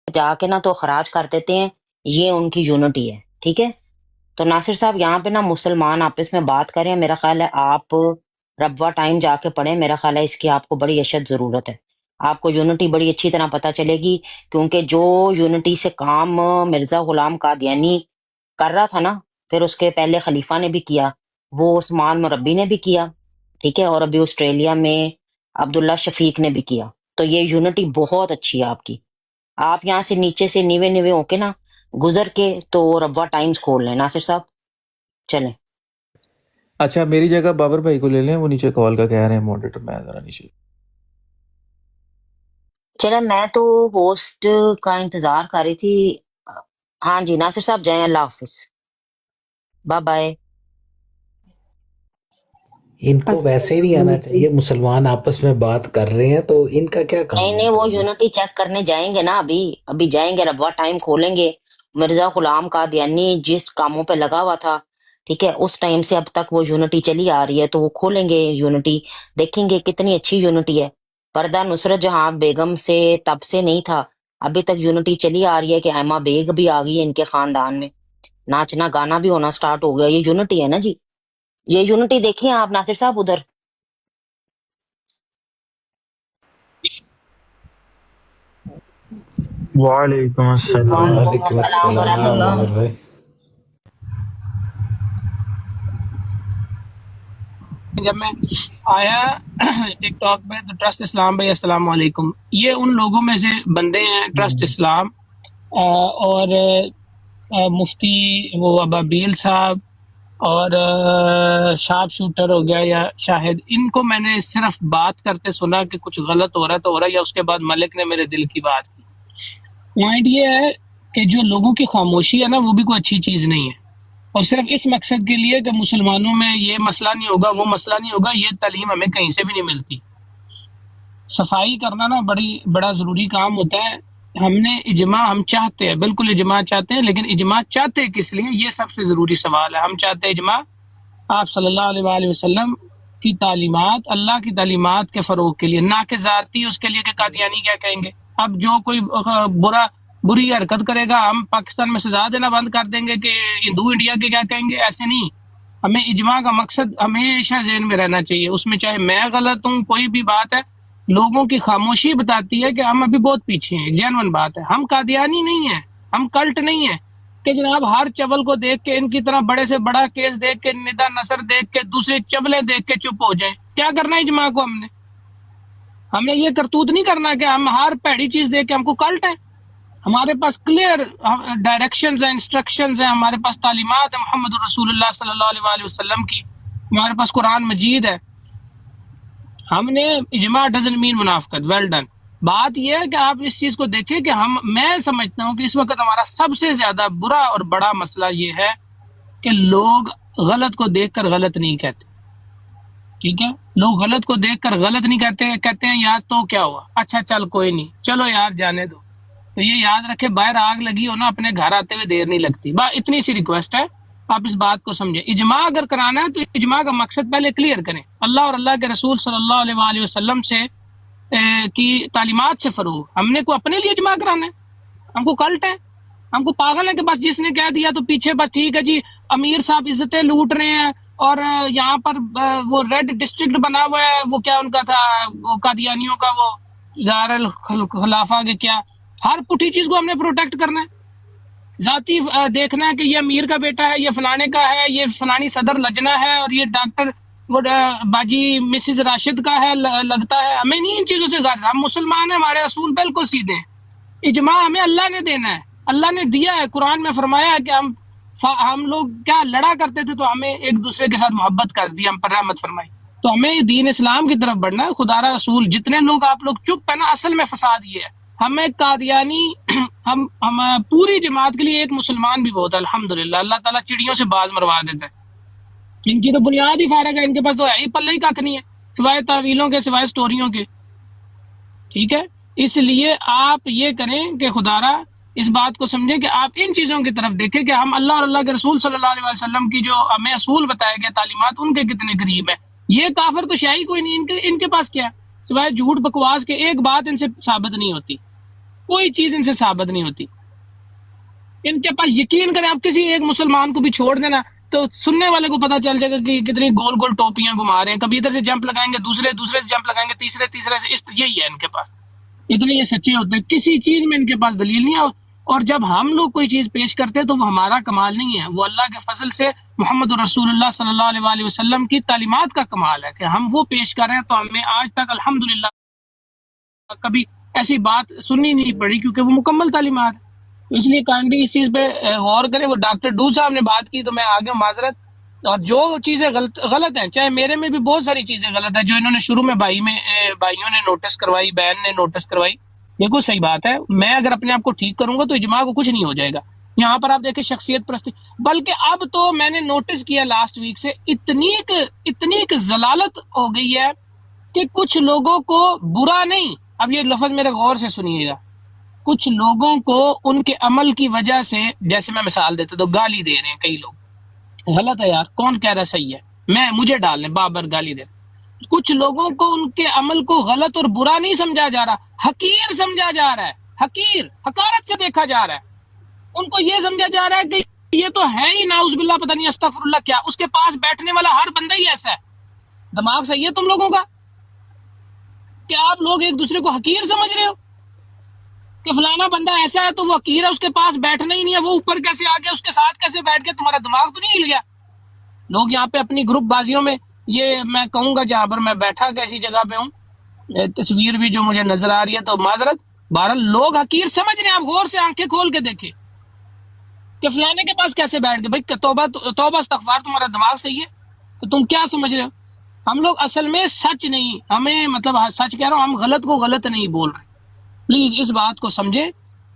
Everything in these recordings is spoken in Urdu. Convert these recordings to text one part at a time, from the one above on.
جا کے نا تو خراج کر دیتے ہیں، یہ ان کی یونٹی ہے، ٹھیک ہے؟ تو ناصر صاحب یہاں پہ نا مسلمان آپس میں بات کریں، میرا خیال ہے آپ ربوہ ٹائم جا کے پڑھیں، میرا خیال ہے اس کی آپ کو بڑی اشد ضرورت ہے، آپ کو یونٹی بڑی اچھی طرح پتہ چلے گی، کیونکہ جو یونٹی سے کام مرزا غلام قادیانی کر رہا تھا نا، پھر اس کے پہلے خلیفہ نے بھی کیا، وہ عثمان مربی نے بھی کیا، ٹھیک ہے، اور ابھی آسٹریلیا میں عبداللہ شفیق نے بھی کیا، تو یہ یونٹی بہت اچھی ہے آپ کی، آپ یہاں سے نیچے سے نیوے نیوے ہو کے نا گزر کے تو ربوہ ٹائمز کھول لیں ناصر صاحب، چلیں۔ اچھا میری جگہ بابر بھائی کو لے لیں، وہ نیچے کال کا کہہ رہے ہیں ماڈریٹر، میں ذرا نیچے۔ چلیں میں تو ہوسٹ کا انتظار کر رہی تھی، ہاں جی ناصر صاحب جائیں، اللہ حافظ، بائے بائے۔ ان کو ویسے ہی نہیں آنا چاہیے، مسلمان آپس میں بات کر رہے ہیں تو ان کا کیا نہیں کام ہے نہیں، وہ کرنا۔ یونٹی چیک کرنے جائیں گے نا، ابھی جائیں گے، ربوہ ٹائم کھولیں گے، مرزا غلام قادیانی جس کاموں پہ لگا ہوا تھا، ٹھیک ہے، اس ٹائم سے اب تک وہ یونٹی چلی آ رہی ہے، تو وہ کھولیں گے یونٹی، دیکھیں گے کتنی اچھی یونٹی ہے، پردہ نصرت جہاں بیگم سے تب سے نہیں تھا، ابھی تک یونٹی چلی آ رہی ہے کہ ایما بیگ بھی آ گئی ہے ان کے خاندان میں، ناچنا گانا بھی ہونا سٹارٹ ہو گیا، یہ یونٹی ہے نا جی، یہ یونٹی دیکھیں آپ ناصر صاحب ادھر۔ وعلیکم السلام۔ وعلیکم وعلیکم السلام ورحمۃ السلام اللہ۔ عمر بھائی۔ جب میں آیا ٹک ٹاک پہ تو ٹرسٹ اسلام بھائی السلام علیکم، یہ ان لوگوں میں سے بندے ہیں ٹرسٹ اسلام اور مفتی وہ ابابیل صاحب اور شارپ شوٹر ہو گیا یا شاہد، ان کو میں نے صرف بات کرتے سنا کہ کچھ غلط ہو رہا ہے تو ہو رہا ہے، یا اس کے بعد ملک نے میرے دل کی بات کی۔ پوائنٹ یہ ہے کہ جو لوگوں کی خاموشی ہے نا وہ بھی کوئی اچھی چیز نہیں ہے، اور صرف اس مقصد کے لیے کہ مسلمانوں میں یہ مسئلہ نہیں ہوگا وہ مسئلہ نہیں ہوگا، یہ تعلیم ہمیں کہیں سے بھی نہیں ملتی۔ صفائی کرنا نا بڑا ضروری کام ہوتا ہے، ہم نے اجماع ہم چاہتے ہیں، بالکل اجماع چاہتے ہیں، لیکن اجماع چاہتے کس لیے، یہ سب سے ضروری سوال ہے۔ ہم چاہتے ہیں اجماع آپ صلی اللہ علیہ وآلہ وسلم کی تعلیمات، اللہ کی تعلیمات کے فروغ کے لیے، نہ کہ ذاتی اس کے لیے کہ قادیانی کیا کہیں گے۔ اب جو کوئی بری حرکت کرے گا ہم پاکستان میں سزا دینا بند کر دیں گے کہ ہندو انڈیا کے کیا کہیں گے، ایسے نہیں۔ ہمیں اجماع کا مقصد ہمیشہ ذہن میں رہنا چاہیے، اس میں چاہے میں غلط ہوں، کوئی بھی بات ہے، لوگوں کی خاموشی بتاتی ہے کہ ہم ابھی بہت پیچھے ہیں، جینون بات ہے۔ ہم قادیانی نہیں ہیں، ہم کلٹ نہیں ہیں کہ جناب ہر چول کو دیکھ کے ان کی طرح بڑے سے بڑا کیس دیکھ کے، ندا نثر دیکھ کے، دوسرے چبلیں دیکھ کے چپ ہو جائیں۔ کیا کرنا ہے اجماع کو، ہم نے یہ کرتوت نہیں کرنا کہ ہم ہر پیڑی چیز دیکھ کے ہم کو کلٹ ہے۔ ہمارے پاس کلیئر ڈائریکشنز ہیں، انسٹرکشنز ہیں، ہمارے پاس تعلیمات ہیں محمد رسول اللہ صلی اللہ علیہ وآلہ وسلم کی، ہمارے پاس قرآن مجید ہے۔ ہم نے اجماع ڈزنٹ مین منافقت، ویل ڈن۔ بات یہ ہے کہ آپ اس چیز کو دیکھیں کہ میں سمجھتا ہوں کہ اس وقت ہمارا سب سے زیادہ برا اور بڑا مسئلہ یہ ہے کہ لوگ غلط کو دیکھ کر غلط نہیں کہتے، ٹھیک ہے، لوگ غلط کو دیکھ کر غلط نہیں کہتے ہیں یار تو کیا ہوا، اچھا چل کوئی نہیں، چلو یار جانے دو۔ تو یہ یاد رکھے باہر آگ لگی ہو نا، اپنے گھر آتے ہوئے دیر نہیں لگتی۔ اتنی سی ریکویسٹ ہے، آپ اس بات کو سمجھیں۔ اجماع اگر کرانا ہے تو اجماع کا مقصد پہلے کلیئر کریں، اللہ اور اللہ کے رسول صلی اللہ علیہ وآلہ وسلم سے کی تعلیمات سے فروغ۔ ہم نے کو اپنے لیے اجماع کرانا ہے، ہم کو کلٹ ہے، ہم کو پاگل ہے کہ بس جس نے کہہ دیا تو پیچھے بس ٹھیک ہے جی، امیر صاحب عزتیں لوٹ رہے ہیں، اور یہاں پر وہ ریڈ ڈسٹرکٹ بنا ہوا ہے، وہ کیا ان کا تھا، وہ قادیانیوں کا وہ دار الخلافہ کے کیا، ہر پٹھی چیز کو ہم نے پروٹیکٹ کرنا ہے، ذاتی دیکھنا ہے کہ یہ امیر کا بیٹا ہے، یہ فلانے کا ہے، یہ فلانی صدر لجنہ ہے، اور یہ ڈاکٹر وہ باجی مسز راشد کا ہے لگتا ہے۔ ہمیں نہیں ان چیزوں سے غرض، ہم مسلمان ہیں، ہمارے اصول بالکل سیدھے ہیں۔ اجماع ہمیں اللہ نے دینا ہے، اللہ نے دیا ہے، قرآن میں فرمایا ہے کہ ہم لوگ کیا لڑا کرتے تھے تو ہمیں ایک دوسرے کے ساتھ محبت کر دی، ہم پر رحمت فرمائی۔ تو ہمیں دین اسلام کی طرف بڑھنا ہے، خدا را رسول جتنے لوگ آپ لوگ چپ ہے نا، اصل میں فساد یہ ہے۔ ہمیں قادیانی ہم پوری جماعت کے لیے ایک مسلمان بھی بہت ہے الحمدللہ، اللہ تعالیٰ چڑیوں سے باز مروا دیتا ہے۔ ان کی تو بنیاد ہی فارغ ہے، ان کے پاس تو ہے ہی پلے ہی کھ نہیں ہے سوائے تعویلوں کے، سوائے سٹوریوں کے، ٹھیک ہے۔ اس لیے آپ یہ کریں کہ خدا را اس بات کو سمجھیں کہ آپ ان چیزوں کی طرف دیکھیں کہ ہم اللہ اور اللہ کے رسول صلی اللہ علیہ وسلم کی جو ہمیں اصول بتائے گئے، تعلیمات، ان کے کتنے قریب ہیں۔ یہ کافر تو شاہی کوئی نہیں، ان کے پاس کیا ہے سوائے جھوٹ بکواس کے، ایک بات ان سے ثابت نہیں ہوتی۔ کوئی چیز ان سے ثابت نہیں ہوتی. ان کے پاس یقین کریں آپ کسی ایک مسلمان کو بھی چھوڑ دینا تو سننے والے کو پتہ چل جائے گا کہ کتنی گول گول ٹوپیاں گھما رہے ہیں. کبھی ادھر سے جمپ لگائیں گے, دوسرے سے جمپ لگائیں گے, تیسرے سے, یہی ہے ان کے پاس. اتنے یہ سچے ہوتے ہیں, کسی چیز میں ان کے پاس دلیل نہیں ہے. اور جب ہم لوگ کوئی چیز پیش کرتے ہیں تو وہ ہمارا کمال نہیں ہے, وہ اللہ کے فضل سے محمد رسول اللہ صلی اللہ علیہ وآلہ وسلم کی تعلیمات کا کمال ہے کہ ہم وہ پیش کر رہے ہیں. تو ہمیں آج تک الحمدللہ کبھی ایسی بات سننی نہیں پڑی کیونکہ وہ مکمل تعلیمات ہے. اس لیے کائنڈلی اس چیز پہ غور کریں. وہ ڈاکٹر ڈو صاحب نے بات کی تو میں آگے معذرت, اور جو چیزیں غلط ہیں, چاہے میرے میں بھی بہت ساری چیزیں غلط ہیں جو انہوں نے شروع میں بھائیوں نے نوٹس کروائی, بہن نے نوٹس کروائی, بالکل صحیح بات ہے. میں اگر اپنے آپ کو ٹھیک کروں گا تو اجماع کو کچھ نہیں ہو جائے گا. یہاں پر آپ دیکھیں شخصیت پرستی, بلکہ اب تو میں نے نوٹس کیا لاسٹ ویک سے اتنی ضلالت ہو گئی ہے کہ کچھ لوگوں کو برا نہیں, اب یہ لفظ میرے غور سے سنیے گا, کچھ لوگوں کو ان کے عمل کی وجہ سے, جیسے میں مثال دیتا تو گالی دے رہے ہیں کئی لوگ, غلط ہے یار, کون کہہ رہا صحیح ہے, مجھے ڈالنے بابر گالی دے. کچھ لوگوں کو ان کے عمل کو غلط اور برا نہیں سمجھا جا رہا, حقیر سمجھا جا رہا ہے, حقارت سے دیکھا جا رہا ہے. ان کو یہ سمجھا جا رہا ہے کہ یہ تو ہے ہی ناؤز باللہ, پتہ نہیں استغفر اللہ کیا, اس کے پاس بیٹھنے والا ہر بندہ ہی ایسا ہے. دماغ صحیح ہے تم لوگوں کا کہ آپ لوگ ایک دوسرے کو حقیر سمجھ رہے ہو کہ فلانا بندہ ایسا ہے تو وہ حقیر ہے, اس کے پاس بیٹھنا ہی نہیں ہے, وہ اوپر کیسے آ گیا, اس کے ساتھ کیسے بیٹھ گیا, تمہارا دماغ تو نہیں ہل گیا. لوگ یہاں پہ اپنی گروپ بازیوں میں, یہ میں کہوں گا جہاں پر میں بیٹھا کیسی جگہ پہ ہوں, تصویر بھی جو مجھے نظر آ رہی ہے تو معذرت, بہرحال لوگ حقیر سمجھ رہے ہیں. آپ غور سے آنکھیں کھول کے دیکھیں کہ فلانے کے پاس کیسے بیٹھ گئے. بھائی توبہ استغفار, تمہارا دماغ صحیح ہے تو تم کیا سمجھ رہے ہو. ہم لوگ اصل میں سچ نہیں, ہمیں مطلب سچ کہہ رہا ہوں, ہم غلط کو غلط نہیں بول رہے. پلیز اس بات کو سمجھے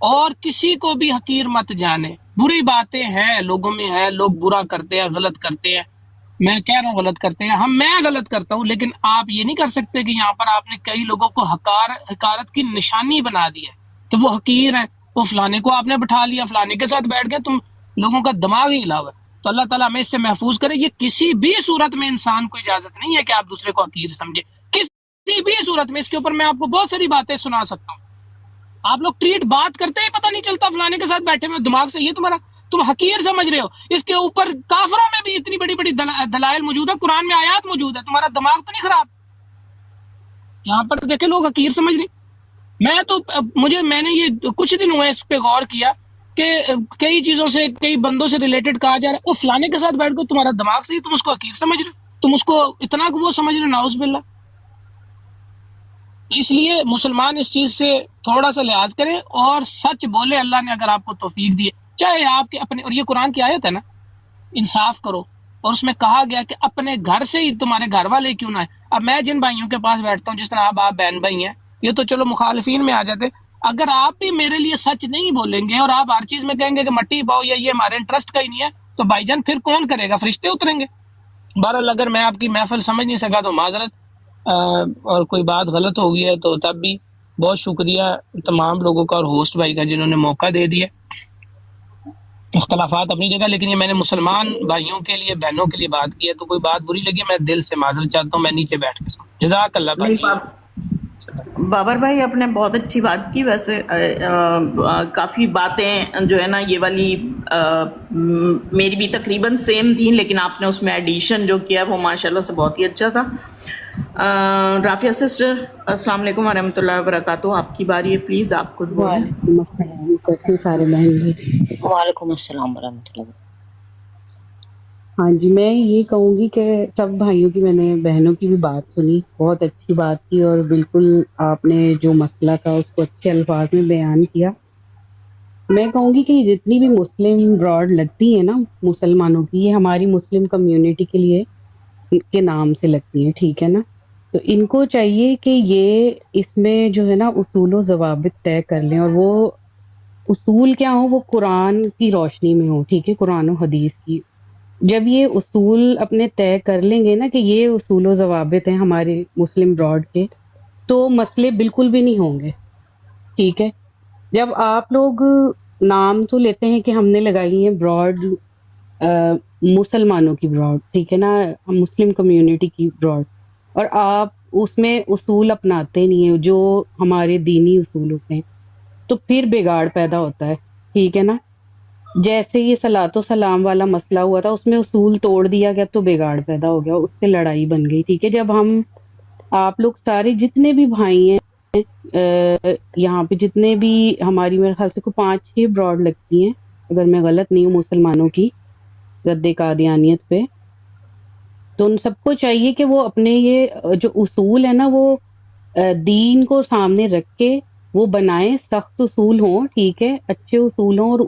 اور کسی کو بھی حقیر مت جانے. بری باتیں ہیں لوگوں میں, ہے لوگ برا کرتے ہیں, غلط کرتے ہیں, میں کہہ رہا ہوں غلط کرتے ہیں, میں غلط کرتا ہوں, لیکن آپ یہ نہیں کر سکتے کہ یہاں پر آپ نے کئی لوگوں کو حقارت کی نشانی بنا دی ہے کہ وہ حقیر ہے, وہ فلانے کو آپ نے بٹھا لیا, فلانے کے ساتھ بیٹھ گئے, تم لوگوں کا دماغ ہی ہلا ہوا ہے. تو اللہ تعالیٰ ہمیں اس سے محفوظ کرے. یہ کسی بھی صورت میں انسان کو اجازت نہیں ہے کہ آپ دوسرے کو حقیر سمجھے, کسی بھی صورت میں. اس کے اوپر میں آپ کو بہت ساری باتیں سنا سکتا ہوں. آپ لوگ ٹریٹ بات کرتے ہی پتہ نہیں چلتا, فلانے کے ساتھ بیٹھے ہوئے, دماغ سے یہ تمہارا, تم حقیر سمجھ رہے ہو. اس کے اوپر کافروں میں بھی اتنی بڑی بڑی دلائل موجود ہے, قرآن میں آیات موجود ہے, تمہارا دماغ تو نہیں خراب. یہاں پر دیکھیں لوگ حقیر سمجھ رہے. میں نے یہ کچھ دن ہوئے اس پہ غور کیا کہ کئی چیزوں سے, کئی بندوں سے ریلیٹڈ کہا جا رہا ہے وہ فلانے کے ساتھ بیٹھ کر تمہارا دماغ سے ہی, تم اس کو حقیر سمجھ رہے, تم اس کو اتنا وہ سمجھ رہے, نعوذ باللہ. اس لیے مسلمان اس چیز سے تھوڑا سا لحاظ کرے اور سچ بولے. اللہ نے اگر آپ کو توفیق دی ہے, چاہے آپ کے اپنے, اور یہ قرآن کی آیت ہے نا, انصاف کرو, اور اس میں کہا گیا کہ اپنے گھر سے ہی تمہارے گھر والے کیوں نہ ہے. اب میں جن بھائیوں کے پاس بیٹھتا ہوں, جس طرح آپ بہن بھائی ہیں, یہ تو چلو مخالفین میں آ جاتے. اگر آپ بھی میرے لیے سچ نہیں بولیں گے اور آپ ہر چیز میں کہیں گے کہ مٹی پاؤ یا یہ ہمارے انٹرسٹ کا ہی نہیں ہے, تو بھائی جان پھر کون کرے گا, فرشتے اتریں گے. بہرحال اگر میں آپ کی محفل سمجھ نہیں سکا تو معذرت, اور کوئی بات غلط ہو گئی ہے تو تب بھی بہت شکریہ تمام لوگوں کا اور ہوسٹ بھائی کا جنہوں نے موقع دے دیا. اختلافات اپنی جگہ, لیکن یہ میں نے مسلمان بھائیوں کے لیے, بہنوں کے لیے بات کی ہے, تو کوئی بات بری لگی میں دل سے معذرت چاہتا ہوں. میں نیچے بیٹھ کے جزاک اللہ بھائی. بابر بھائی آپ نے بہت اچھی بات کی. ویسے کافی باتیں جو ہے نا یہ والی میری بھی تقریباً سیم تھیں, لیکن آپ نے اس میں ایڈیشن جو کیا وہ ماشاءاللہ سے بہت ہی اچھا تھا. رافیہ سسٹر السلام علیکم ورحمۃ اللہ وبرکاتہ, آپ کی باری ہے, پلیز آپ کچھ بولیں. وعلیکم السلام. کیسے سارے بہن بھائی؟ وعلیکم السلام ورحمۃ اللہ. ہاں جی, میں یہ کہوں گی کہ سب بھائیوں کی, میں نے بہنوں کی بھی بات سنی, بہت اچھی بات کی, اور بالکل آپ نے جو مسئلہ تھا اس کو اچھے الفاظ میں بیان کیا. میں کہوں گی کہ یہ جتنی بھی مسلم براڈ لگتی ہیں نا مسلمانوں کی, یہ ہماری مسلم کمیونٹی کے لیے کے نام سے لگتی ہیں, ٹھیک ہے نا. تو ان کو چاہیے کہ یہ اس میں جو ہے نا اصول و ضوابط طے کر لیں, اور وہ اصول کیا ہوں, وہ قرآن کی روشنی میں ہوں, ٹھیک ہے, قرآن و حدیث کی. جب یہ اصول اپنے طے کر لیں گے نا کہ یہ اصول و ضوابط ہیں ہمارے مسلم براڈ کے, تو مسئلے بالکل بھی نہیں ہوں گے, ٹھیک ہے. جب آپ لوگ نام تو لیتے ہیں کہ ہم نے لگائی ہیں براڈ, مسلمانوں کی براڈ, ٹھیک ہے نا, مسلم کمیونٹی کی براڈ, اور آپ اس میں اصول اپناتے نہیں ہیں جو ہمارے دینی اصول ہوتے ہیں, تو پھر بگاڑ پیدا ہوتا ہے، ٹھیک ہے نا؟ جیسے یہ صلاۃ و سلام والا مسئلہ ہوا تھا، اس میں اصول توڑ دیا گیا تو بگاڑ پیدا ہو گیا، اس سے لڑائی بن گئی، ٹھیک ہے؟ جب ہم آپ لوگ سارے جتنے بھی بھائی ہیں یہاں پہ، جتنے بھی ہماری میرے خیال سے کوئی 5-6 براڈ لگتی ہیں اگر میں غلط نہیں ہوں مسلمانوں کی رد قادیانیت پہ، تو ان سب کو چاہیے کہ وہ اپنے یہ جو اصول ہے نا وہ دین کو سامنے رکھ کے وہ بنائیں، سخت اصول ہوں، ٹھیک ہے، اچھے اصول ہوں، اور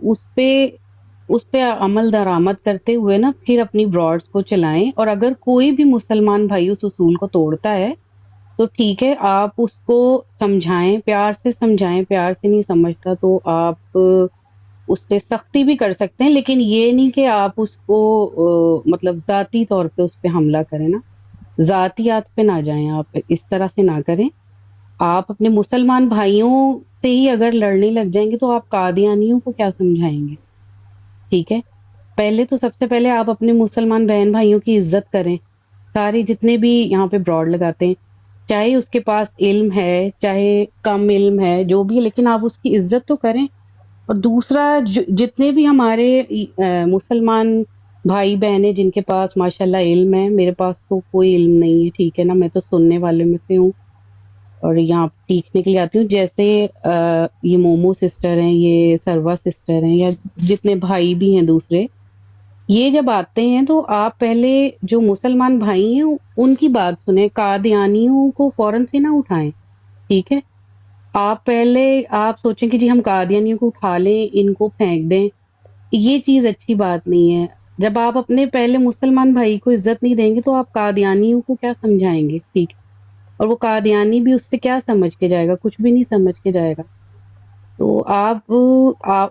اس پہ عمل درآمد کرتے ہوئے نا پھر اپنی براڈز کو چلائیں۔ اور اگر کوئی بھی مسلمان بھائی اس اصول کو توڑتا ہے تو ٹھیک ہے، آپ اس کو سمجھائیں، پیار سے سمجھائیں، پیار سے نہیں سمجھتا تو آپ اس سے سختی بھی کر سکتے ہیں، لیکن یہ نہیں کہ آپ اس کو مطلب ذاتی طور پہ اس پہ حملہ کریں نا، ذاتیات پہ نہ جائیں، آپ اس طرح سے نہ کریں۔ آپ اپنے مسلمان بھائیوں سے ہی اگر لڑنے لگ جائیں گے تو آپ قادیانیوں کو کیا سمجھائیں گے؟ ٹھیک ہے، پہلے تو سب سے پہلے آپ اپنے مسلمان بہن بھائیوں کی عزت کریں، سارے جتنے بھی یہاں پہ براڈ لگاتے ہیں، چاہے اس کے پاس علم ہے چاہے کم علم ہے جو بھی ہے، لیکن آپ اس کی عزت تو کریں۔ اور دوسرا جتنے بھی ہمارے مسلمان بھائی بہن ہیں جن کے پاس ماشاءاللہ علم ہے، میرے پاس تو کوئی علم نہیں ہے، ٹھیک ہے نا، میں تو سننے والے میں سے ہوں اور یہاں سیکھنے کے لیے آتی ہوں، جیسے یہ مومو سسٹر ہیں، یہ سروا سسٹر ہیں، یا جتنے بھائی بھی ہیں دوسرے، یہ جب آتے ہیں تو آپ پہلے جو مسلمان بھائی ہیں ان کی بات سنیں، قادیانیوں کو فوراً سے نہ اٹھائیں، ٹھیک ہے؟ آپ پہلے آپ سوچیں کہ جی ہم قادیانیوں کو اٹھا لیں، ان کو پھینک دیں، یہ چیز اچھی بات نہیں ہے۔ جب آپ اپنے پہلے مسلمان بھائی کو عزت نہیں دیں گے تو آپ قادیانیوں کو کیا سمجھائیں گے؟ ٹھیک ہے، اور وہ قادیانی بھی اس سے کیا سمجھ کے جائے گا؟ کچھ بھی نہیں سمجھ کے جائے گا۔ تو آپ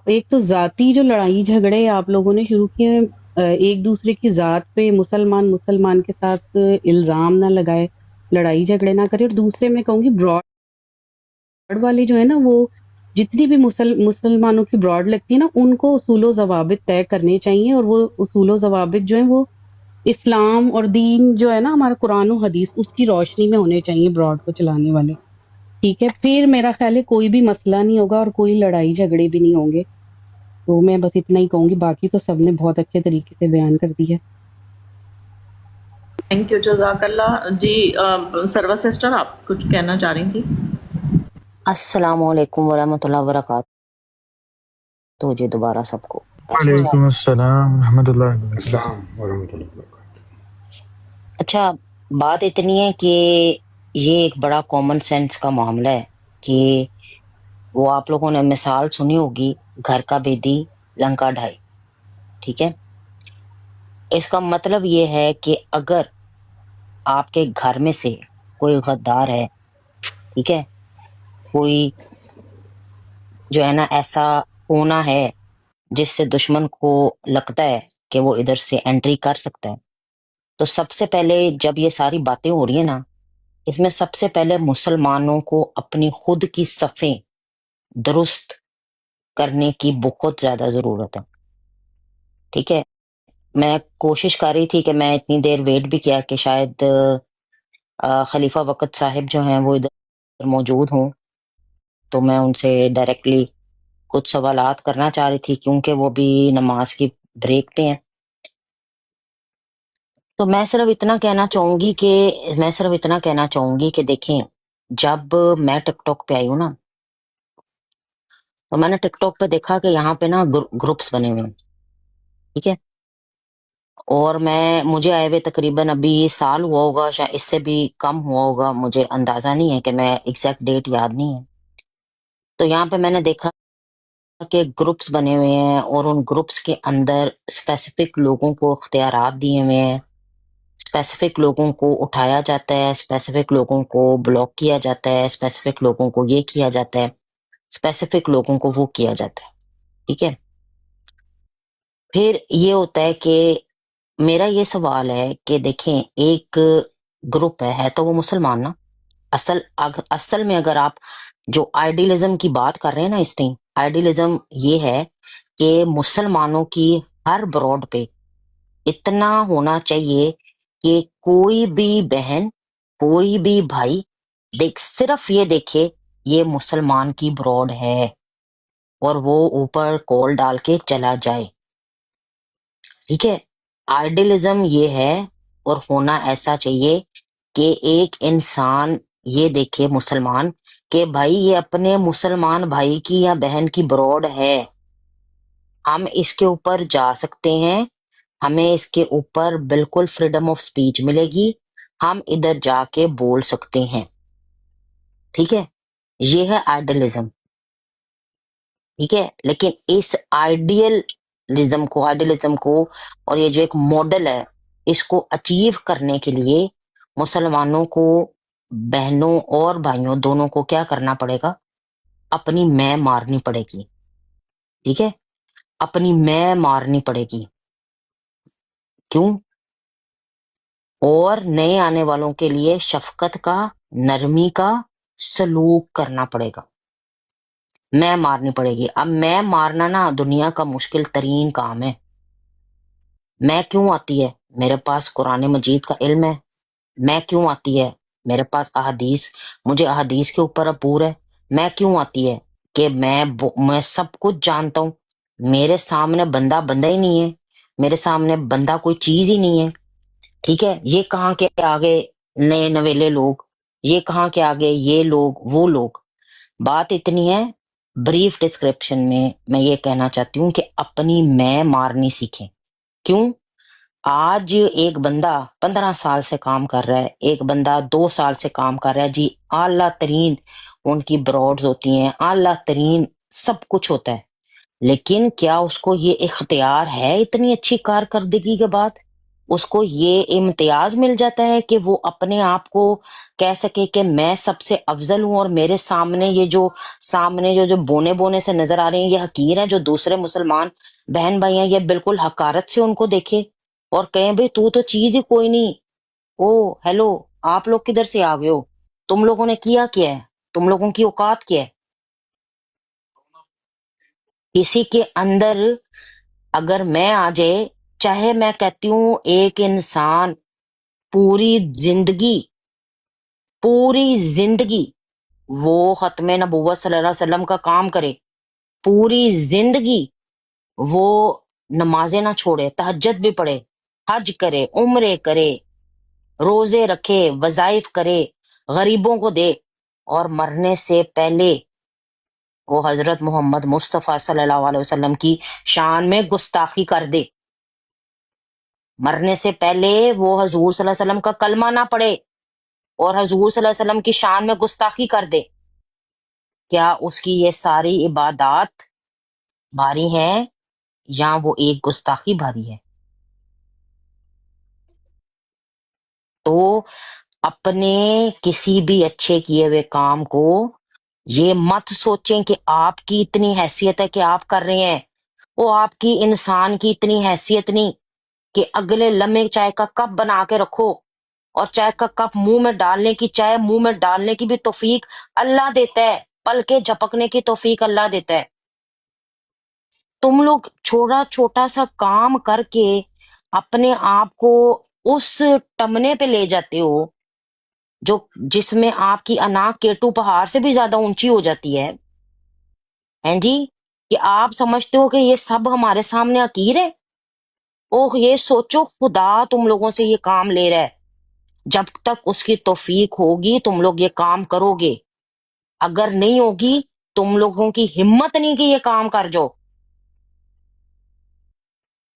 ایک تو ذاتی جو لڑائی جھگڑے آپ لوگوں نے شروع کیے ہیں، ایک دوسرے کی ذات پہ مسلمان کے ساتھ الزام نہ لگائے، لڑائی جھگڑے نہ کرے۔ اور دوسرے میں کہوں گی براڈ والے جو ہے نا، وہ جتنی بھی مسلمانوں کی براڈ لگتی ہے نا، ان کو اصول و ضوابط طے کرنے چاہیے، اور وہ اصول و ضوابط جو ہیں وہ اسلام اور دین جو ہے نا ہمارا قرآن و حدیث، اس کی روشنی میں ہونے چاہیے براڈ کو چلانے والے، ٹھیک ہے؟ پھر میرا خیال ہے کوئی بھی مسئلہ نہیں ہوگا اور کوئی لڑائی جھگڑے بھی نہیں ہوں گے۔ تو میں بس اتنا ہی کہوں گی، باقی تو سب نے بہت اچھے طریقے سے بیان کر دیا۔ تھینک یو، جزاک اللہ جی۔ سروا سسٹر آپ کچھ کہنا چاہ رہی تھی؟ السلام علیکم ورحمۃ اللہ وبرکاتہ جی دوبارہ سب کو۔ وعلیکم السلام ورحمۃ اللہ وبرکاتہ۔ السلام ورحمۃ اللہ وبرکاتہ۔ اچھا، بات اتنی ہے کہ یہ ایک بڑا کامن سینس کا معاملہ ہے کہ وہ آپ لوگوں نے مثال سنی ہوگی، گھر کا بیدی لنکا ڈھائی، ٹھیک ہے؟ اس کا مطلب یہ ہے کہ اگر آپ کے گھر میں سے کوئی غدار ہے، ٹھیک ہے، کوئی جو ہے نا ایسا کونا ہے جس سے دشمن کو لگتا ہے کہ وہ ادھر سے انٹری کر سکتا ہے، تو سب سے پہلے جب یہ ساری باتیں ہو رہی ہیں نا، اس میں سب سے پہلے مسلمانوں کو اپنی خود کی صفیں درست کرنے کی بہت زیادہ ضرورت ہے، ٹھیک ہے؟ میں کوشش کر رہی تھی کہ میں اتنی دیر ویٹ بھی کیا کہ شاید خلیفہ وقت صاحب جو ہیں وہ ادھر موجود ہوں، تو میں ان سے ڈائریکٹلی کچھ سوالات کرنا چاہ رہی تھی کیونکہ وہ بھی نماز کی بریک پہ ہیں۔ تو میں صرف اتنا کہنا چاہوں گی کہ دیکھیں، جب میں ٹک ٹاک پہ آئی ہوں نا، تو میں نے ٹک ٹاک پہ دیکھا کہ یہاں پہ نا گروپس بنے ہوئے ہیں، ٹھیک ہے؟ اور مجھے آئے ہوئے تقریباً ابھی سال ہوا ہوگا، شاید اس سے بھی کم ہوا ہوگا، مجھے اندازہ نہیں ہے کہ میں ایگزیکٹ ڈیٹ یاد نہیں ہے۔ تو یہاں پہ میں نے دیکھا کہ گروپس بنے ہوئے ہیں اور ان گروپس کے اندر اسپیسیفک لوگوں کو اختیارات دیے ہوئے ہیں، اسپیسیفک لوگوں کو اٹھایا جاتا ہے، اسپیسیفک لوگوں کو بلاک کیا جاتا ہے، اسپیسیفک لوگوں کو یہ کیا جاتا ہے، اسپیسیفک لوگوں کو وہ کیا جاتا ہے، ٹھیک ہے؟ پھر یہ ہوتا ہے کہ میرا یہ سوال ہے کہ دیکھیں، ایک گروپ ہے تو وہ مسلمان نا، اصل میں اگر آپ جو آئیڈیلزم کی بات کر رہے ہیں نا، اس ٹائم آئیڈیلزم یہ ہے کہ مسلمانوں کی ہر براڈ پہ اتنا ہونا چاہیے کہ کوئی بھی بہن، کوئی بھی بھائی صرف یہ دیکھے یہ مسلمان کی براڈ ہے، اور وہ اوپر کال ڈال کے چلا جائے. ٹھیک ہے. آئیڈیلزم یہ ہے اور ہونا ایسا چاہیے کہ ایک انسان یہ دیکھے مسلمان کہ بھائی یہ اپنے مسلمان بھائی کی یا بہن کی براڈ ہے, ہم اس کے اوپر جا سکتے ہیں, ہمیں اس کے اوپر بالکل فریڈم آف سپیچ ملے گی, ہم ادھر جا کے بول سکتے ہیں. ٹھیک ہے, یہ ہے آئیڈیلزم. ٹھیک ہے, لیکن اس آئیڈیلزم کو اور یہ جو ایک ماڈل ہے اس کو اچیو کرنے کے لیے مسلمانوں کو, بہنوں اور بھائیوں دونوں کو کیا کرنا پڑے گا؟ اپنی میں مارنی پڑے گی. ٹھیک ہے, اپنی میں مارنی پڑے گی. کیوں؟ اور نئے آنے والوں کے لیے شفقت کا, نرمی کا سلوک کرنا پڑے گا. میں مارنی پڑے گی. اب میں مارنا نا دنیا کا مشکل ترین کام ہے. میں کیوں آتی ہے؟ میرے پاس قرآن مجید کا علم ہے. میں کیوں آتی ہے؟ میرے پاس احادیث, مجھے احادیث کے اوپر عبور ہے. میں کیوں آتی ہے؟ کہ میں سب کچھ جانتا ہوں. میرے سامنے بندہ ہی نہیں ہے, میرے سامنے بندہ کوئی چیز ہی نہیں ہے. ٹھیک ہے, یہ کہاں کے آگے نئے نویلے لوگ, یہ کہاں کے آگے یہ لوگ وہ لوگ. بات اتنی ہے, بریف ڈسکرپشن میں یہ کہنا چاہتی ہوں کہ اپنی میں مارنی سیکھیں. کیوں؟ آج ایک بندہ 15 سال سے کام کر رہا ہے, ایک بندہ 2 سال سے کام کر رہا ہے, جی اعلیٰ ترین ان کی براڈز ہوتی ہیں, اعلیٰ ترین سب کچھ ہوتا ہے, لیکن کیا اس کو یہ اختیار ہے اتنی اچھی کارکردگی کے بعد اس کو یہ امتیاز مل جاتا ہے کہ وہ اپنے آپ کو کہہ سکے کہ میں سب سے افضل ہوں, اور میرے سامنے یہ جو بونے سے نظر آ رہے ہیں یہ حقیر ہیں, جو دوسرے مسلمان بہن بھائی ہیں یہ بالکل حقارت سے ان کو دیکھے اور کہیں بھئی تو چیز ہی کوئی نہیں. او ہیلو, آپ لوگ کدھر سے آ گئے ہو؟ تم لوگوں نے کیا ہے؟ تم لوگوں کی اوقات کیا ہے؟ کسی کے اندر اگر میں آ جائے, چاہے میں کہتی ہوں ایک انسان پوری زندگی وہ ختم نبوت صلی اللہ علیہ وسلم کا کام کرے, پوری زندگی وہ نمازیں نہ چھوڑے, تہجد بھی پڑھے, حج کرے, عمرے کرے, روزے رکھے, وظائف کرے, غریبوں کو دے, اور مرنے سے پہلے وہ حضرت محمد مصطفیٰ صلی اللہ علیہ وسلم کی شان میں گستاخی کر دے, مرنے سے پہلے وہ حضور صلی اللہ علیہ وسلم کا کلمہ نہ پڑھے اور حضور صلی اللہ علیہ وسلم کی شان میں گستاخی کر دے, کیا اس کی یہ ساری عبادات بھاری ہیں یا وہ ایک گستاخی بھاری ہے؟ تو اپنے کسی بھی اچھے کیے ہوئے کام کو یہ مت سوچیں کہ آپ کی اتنی حیثیت ہے کہ آپ کر رہے ہیں, وہ آپ کی انسان کی اتنی حیثیت نہیں کہ اگلے لمحے چائے کا کپ بنا کے رکھو, اور چائے کا کپ منہ میں ڈالنے کی بھی توفیق اللہ دیتا ہے, پل کے جھپکنے کی توفیق اللہ دیتا ہے. تم لوگ چھوٹا سا کام کر کے اپنے آپ کو اس ٹمنے پہ لے جاتے ہو جس میں آپ کی انا کیٹو پہاڑ سے بھی زیادہ اونچی ہو جاتی ہے, ہیں جی, کہ آپ سمجھتے ہو کہ یہ سب ہمارے سامنے حقیر ہے. اوہ, یہ سوچو خدا تم لوگوں سے یہ کام لے رہا ہے, جب تک اس کی توفیق ہوگی تم لوگ یہ کام کرو گے, اگر نہیں ہوگی تم لوگوں کی ہمت نہیں کہ یہ کام کر جاؤ,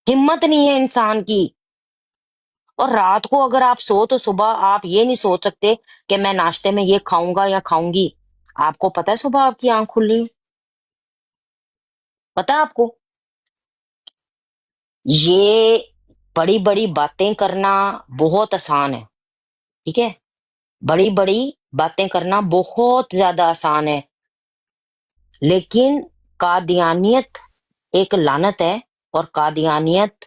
ہمت نہیں ہے انسان کی. اور رات کو اگر آپ سو تو صبح آپ یہ نہیں سوچ سکتے کہ میں ناشتے میں یہ کھاؤں گا یا کھاؤں گی. آپ کو پتا ہے صبح آپ کی آنکھ کھلی, پتا آپ کو؟ یہ بڑی بڑی باتیں کرنا بہت آسان ہے, ٹھیک ہے, بڑی بڑی باتیں کرنا بہت زیادہ آسان ہے, لیکن قادیانیت ایک لعنت ہے, اور قادیانیت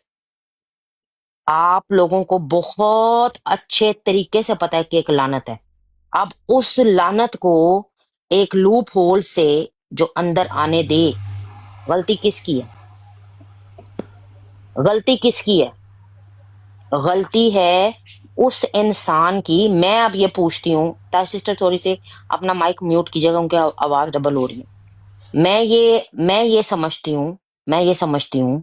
آپ لوگوں کو بہت اچھے طریقے سے پتا ہے کہ ایک لعنت ہے. اب اس لعنت کو ایک لوپ ہول سے جو اندر آنے دے, غلطی کس کی ہے؟ غلطی ہے اس انسان کی. میں اب یہ پوچھتی ہوں, سسٹر تھوڑی سے اپنا مائک میوٹ کیجیے گا, ان کی آواز ڈبل ہو رہی ہے. میں یہ سمجھتی ہوں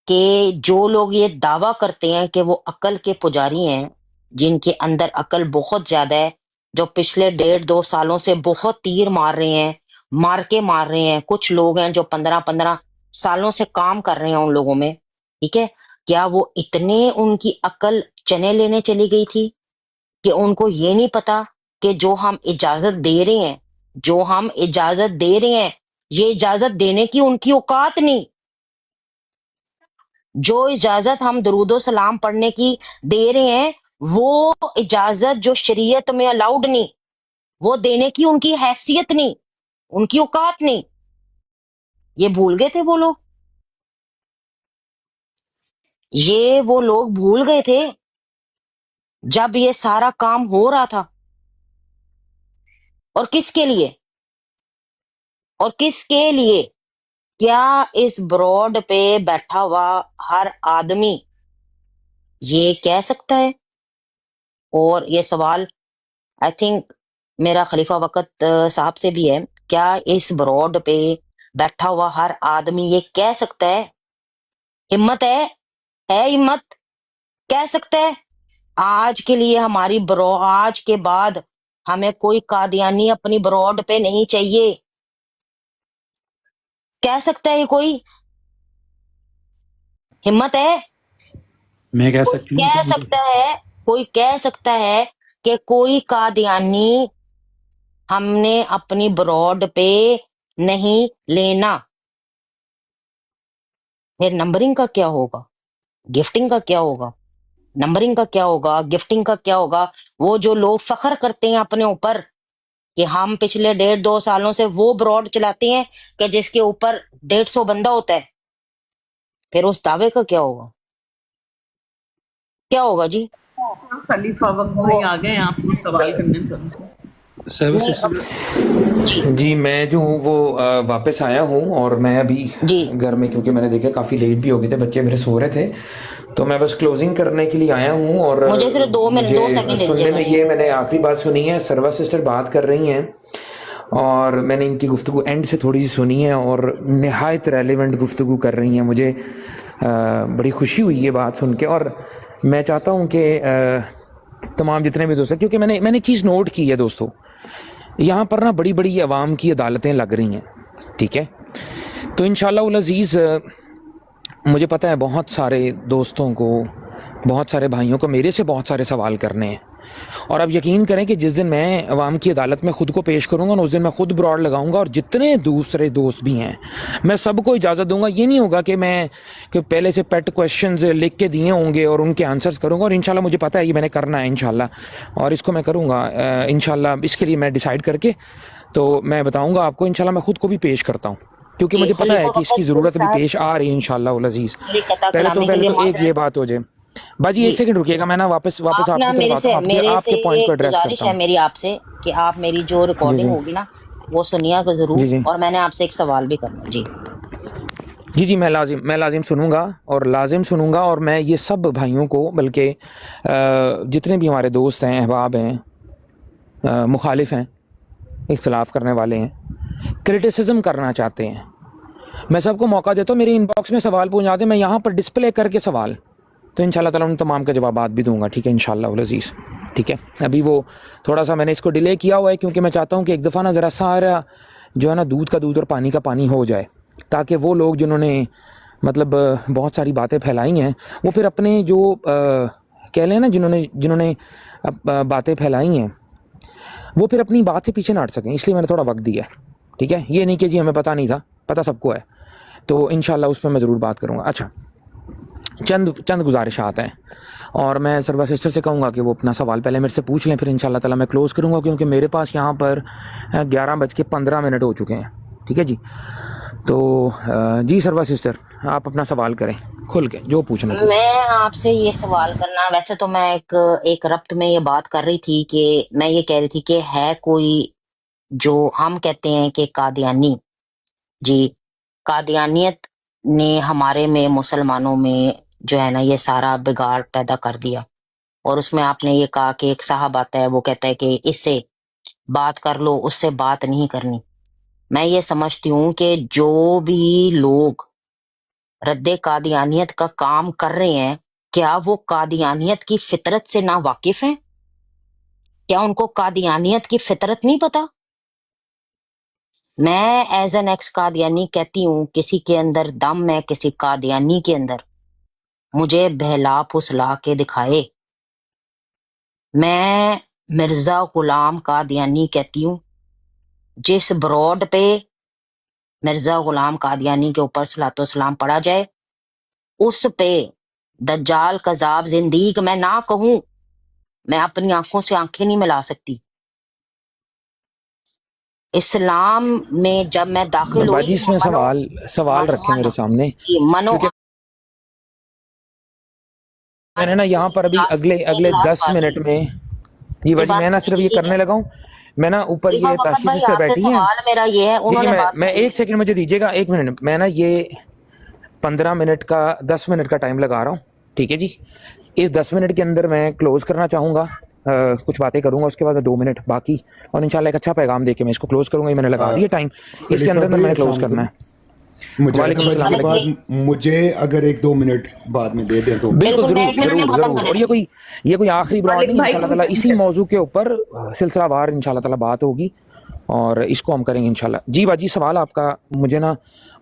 کہ جو لوگ یہ دعویٰ کرتے ہیں کہ وہ عقل کے پجاری ہیں، جن کے اندر عقل بہت زیادہ ہے، جو پچھلے 1.5-2 سالوں سے بہت تیر مار رہے ہیں، کچھ لوگ ہیں جو 15 سالوں سے کام کر رہے ہیں ان لوگوں میں، ٹھیک ہے، کیا وہ اتنے ان کی عقل چنے لینے چلی گئی تھی کہ ان کو یہ نہیں پتا کہ جو ہم اجازت دے رہے ہیں یہ اجازت دینے کی ان کی اوقات نہیں، جو اجازت ہم درود و سلام پڑھنے کی دے رہے ہیں وہ اجازت جو شریعت میں الاؤڈ نہیں، وہ دینے کی ان کی حیثیت نہیں، ان کی اوقات نہیں، یہ بھول گئے تھے وہ لوگ، بھول گئے تھے جب یہ سارا کام ہو رہا تھا، اور کس کے لیے؟ کیا اس براڈ پہ بیٹھا ہوا ہر آدمی یہ کہہ سکتا ہے؟ اور یہ سوال آئی تھنک میرا خلیفہ وقت صاحب سے بھی ہے، کیا اس براڈ پہ بیٹھا ہوا ہر آدمی یہ کہہ سکتا ہے؟ ہمت ہے ہمت کہہ سکتا ہے آج کے لیے آج کے بعد ہمیں کوئی قادیانی اپنی براڈ پہ نہیں چاہیے؟ کہہ سکتا ہے یہ کوئی؟ ہمت ہے؟ میں کہہ سکتی ہوں کوئی کہہ سکتا ہے کہ کوئی قادیانی ہم نے اپنی براڈ پہ نہیں لینا؟ پھر نمبرنگ کا کیا ہوگا؟ گفٹنگ کا کیا ہوگا؟ نمبرنگ کا کیا ہوگا؟ گفٹنگ کا کیا ہوگا؟ وہ جو لوگ فخر کرتے ہیں اپنے اوپر کہ ہم پچھلے 1.5-2 سالوں سے وہ براڈ چلاتے ہیں کہ جس کے اوپر 150 بندہ ہوتا ہے، پھر اس دعوے کا کیا ہوگا؟ کیا ہوگا جی؟ خلیفہ وقت میں آ گئے آپ کو سوال کرنے جی میں جو ہوں وہ واپس آیا ہوں، اور میں ابھی گھر میں، کیونکہ میں نے دیکھا کافی لیٹ بھی ہو گئے تھے، بچے میرے سو رہے تھے، تو میں بس کلوزنگ کرنے کے لیے آیا ہوں. اور مجھے صرف 2 سیکنڈ سننے میں یہ میں نے آخری بات سنی ہے، سروا سسٹر بات کر رہی ہیں اور میں نے ان کی گفتگو اینڈ سے تھوڑی سی سنی ہے اور نہایت ریلیونٹ گفتگو کر رہی ہیں. مجھے بڑی خوشی ہوئی یہ بات سن کے، اور میں چاہتا ہوں کہ تمام جتنے بھی دوست ہیں، کیونکہ میں نے چیز نوٹ کی ہے دوستو، یہاں پر نا بڑی بڑی عوام کی عدالتیں لگ رہی ہیں، ٹھیک ہے، تو انشاءاللہ العزیز مجھے پتہ ہے بہت سارے دوستوں کو، بہت سارے بھائیوں کو میرے سے بہت سارے سوال کرنے ہیں، اور اب یقین کریں کہ جس دن میں عوام کی عدالت میں خود کو پیش کروں گا نا، اس دن میں خود براڈ لگاؤں گا، اور جتنے دوسرے دوست بھی ہیں میں سب کو اجازت دوں گا. یہ نہیں ہوگا کہ پہلے سے پیٹ کویشچنز لکھ کے دیے ہوں گے اور ان کے آنسرز کروں گا، اور انشاءاللہ مجھے پتہ ہے یہ میں نے کرنا ہے انشاءاللہ، اور اس کو میں کروں گا انشاءاللہ. اس کے لیے میں ڈیسائیڈ کر کے تو میں بتاؤں گا آپ کو انشاءاللہ. میں خود کو بھی پیش کرتا ہوں کیونکہ مجھے پتہ ہے کہ اس کی ضرورت بھی پیش آ رہی ہے انشاءاللہ العزیز. پہلے تو ایک یہ بات ہو جائے باجی، ایک سیکنڈ رکیے گا، میں نا واپس آپ کی طرف آپ کے پوائنٹ کو ایڈریس کرتا ہوں. گزارش ہے میری آپ سے کہ آپ میری جو ریکارڈنگ ہوگی نا وہ سنیے گا ضرور، اور میں نے آپ سے ایک سوال بھی کرنا. جی میں لازم سنوں گا، اور میں یہ سب بھائیوں کو، بلکہ جتنے بھی ہمارے دوست ہیں، احباب ہیں، مخالف ہیں، اختلاف کرنے والے ہیں، کرٹیسزم کرنا چاہتے ہیں، میں سب کو موقع دیتا ہوں. میرے ان باکس میں سوال پہنچا دیں، میں یہاں پر ڈسپلے کر کے سوال، تو انشاءاللہ تعالیٰ ان تمام کے جوابات بھی دوں گا، ٹھیک ہے انشاءاللہ العزیز. ٹھیک ہے، ابھی وہ تھوڑا سا میں نے اس کو ڈیلے کیا ہوا ہے کیونکہ میں چاہتا ہوں کہ ایک دفعہ نا ذرا سارا جو ہے نا دودھ کا دودھ اور پانی کا پانی ہو جائے، تاکہ وہ لوگ جنہوں نے مطلب بہت ساری باتیں پھیلائی ہیں، وہ پھر اپنے جو کہہ لیں نا جنہوں نے باتیں پھیلائی ہیں، وہ پھر اپنی بات سے پیچھے نہ ہٹ سکیں. اس لیے میں نے تھوڑا وقت دیا ہے، ٹھیک ہے، یہ نہیں کہ جی ہمیں پتہ نہیں تھا، پتہ سب کو ہے، تو انشاءاللہ اس پہ میں ضرور بات کروں گا. اچھا، چند گزارشات ہیں، اور میں سروا سسٹر سے کہوں گا کہ وہ اپنا سوال پہلے میرے سے پوچھ لیں، پھر انشاءاللہ تعالیٰ میں کلوز کروں گا، کیونکہ میرے پاس یہاں پر 11:15 ہو چکے ہیں. ٹھیک ہے جی، تو جی سروا سسٹر آپ اپنا سوال کریں کھل کے، جو پوچھنا. میں آپ سے یہ سوال کرنا، ویسے تو میں ایک ربط میں یہ بات کر رہی تھی کہ میں یہ کہہ رہی تھی کہ ہے کوئی جو ہم کہتے ہیں کہ قادیانی، جی قادیانیت نے ہمارے میں مسلمانوں میں جو ہے نا یہ سارا بگاڑ پیدا کر دیا، اور اس میں آپ نے یہ کہا کہ ایک صاحب آتا ہے وہ کہتا ہے کہ اس سے بات کر لو، اس سے بات نہیں کرنی. میں یہ سمجھتی ہوں کہ جو بھی لوگ رد قادیانیت کا کام کر رہے ہیں کیا وہ قادیانیت کی فطرت سے نا واقف ہیں؟ کیا ان کو قادیانیت کی فطرت نہیں پتا؟ میں ایز این ایکس قادیانی کہتی ہوں کسی کے اندر دم ہے کسی قادیانی کے اندر مجھے بہلا پھسلا کے دکھائے. میں مرزا غلام قادیانی کہتی ہوں جس براڈ پہ مرزا غلام قادیانی کے اوپر صلاۃ والسلام پڑھا جائے اس پہ دجال کذاب زندیق میں نہ کہوں. میں اپنی آنکھوں سے آنکھیں نہیں ملا سکتی. اسلام میں جب میں داخل ہوئی باجی اس میں سوال رکھے میرے سامنے، کیونکہ میں نے نا یہاں پر ابھی اگلے 10 منٹ میں جی باجی میں نا صرف یہ کرنے لگا ہوں. میں نا اوپر یہ تاشی سسٹر بیٹھی ہیں. میرا یہ ہے انہوں نے میں ایک سیکنڈ مجھے دیجیے گا، 1 منٹ. میں نا یہ 15 منٹ کا 10 منٹ کا ٹائم لگا رہا ہوں، ٹھیک ہے جی. اس 10 منٹ کے اندر میں کلوز کرنا چاہوں گا، کچھ باتیں کروں گا، اس کے بعد 2 منٹ باقی، اور انشاءاللہ ایک اچھا پیغام دے کے میں اس کو کلوز کروں گا. یہ میں نے لگا دیا ٹائم، اس کے اندر میں نے کلوز کرنا ہے. وعلیکم السلام. مجھے اگر 1-2 منٹ بعد میں دے دیں تو بالکل ضرور. اور یہ کوئی آخری براڈ نہیں، انشاءاللہ تعالیٰ اسی موضوع کے اوپر سلسلہ وار انشاءاللہ تعالیٰ بات ہوگی اور اس کو ہم کریں گے انشاءاللہ. جی باجی سوال آپ کا مجھے نا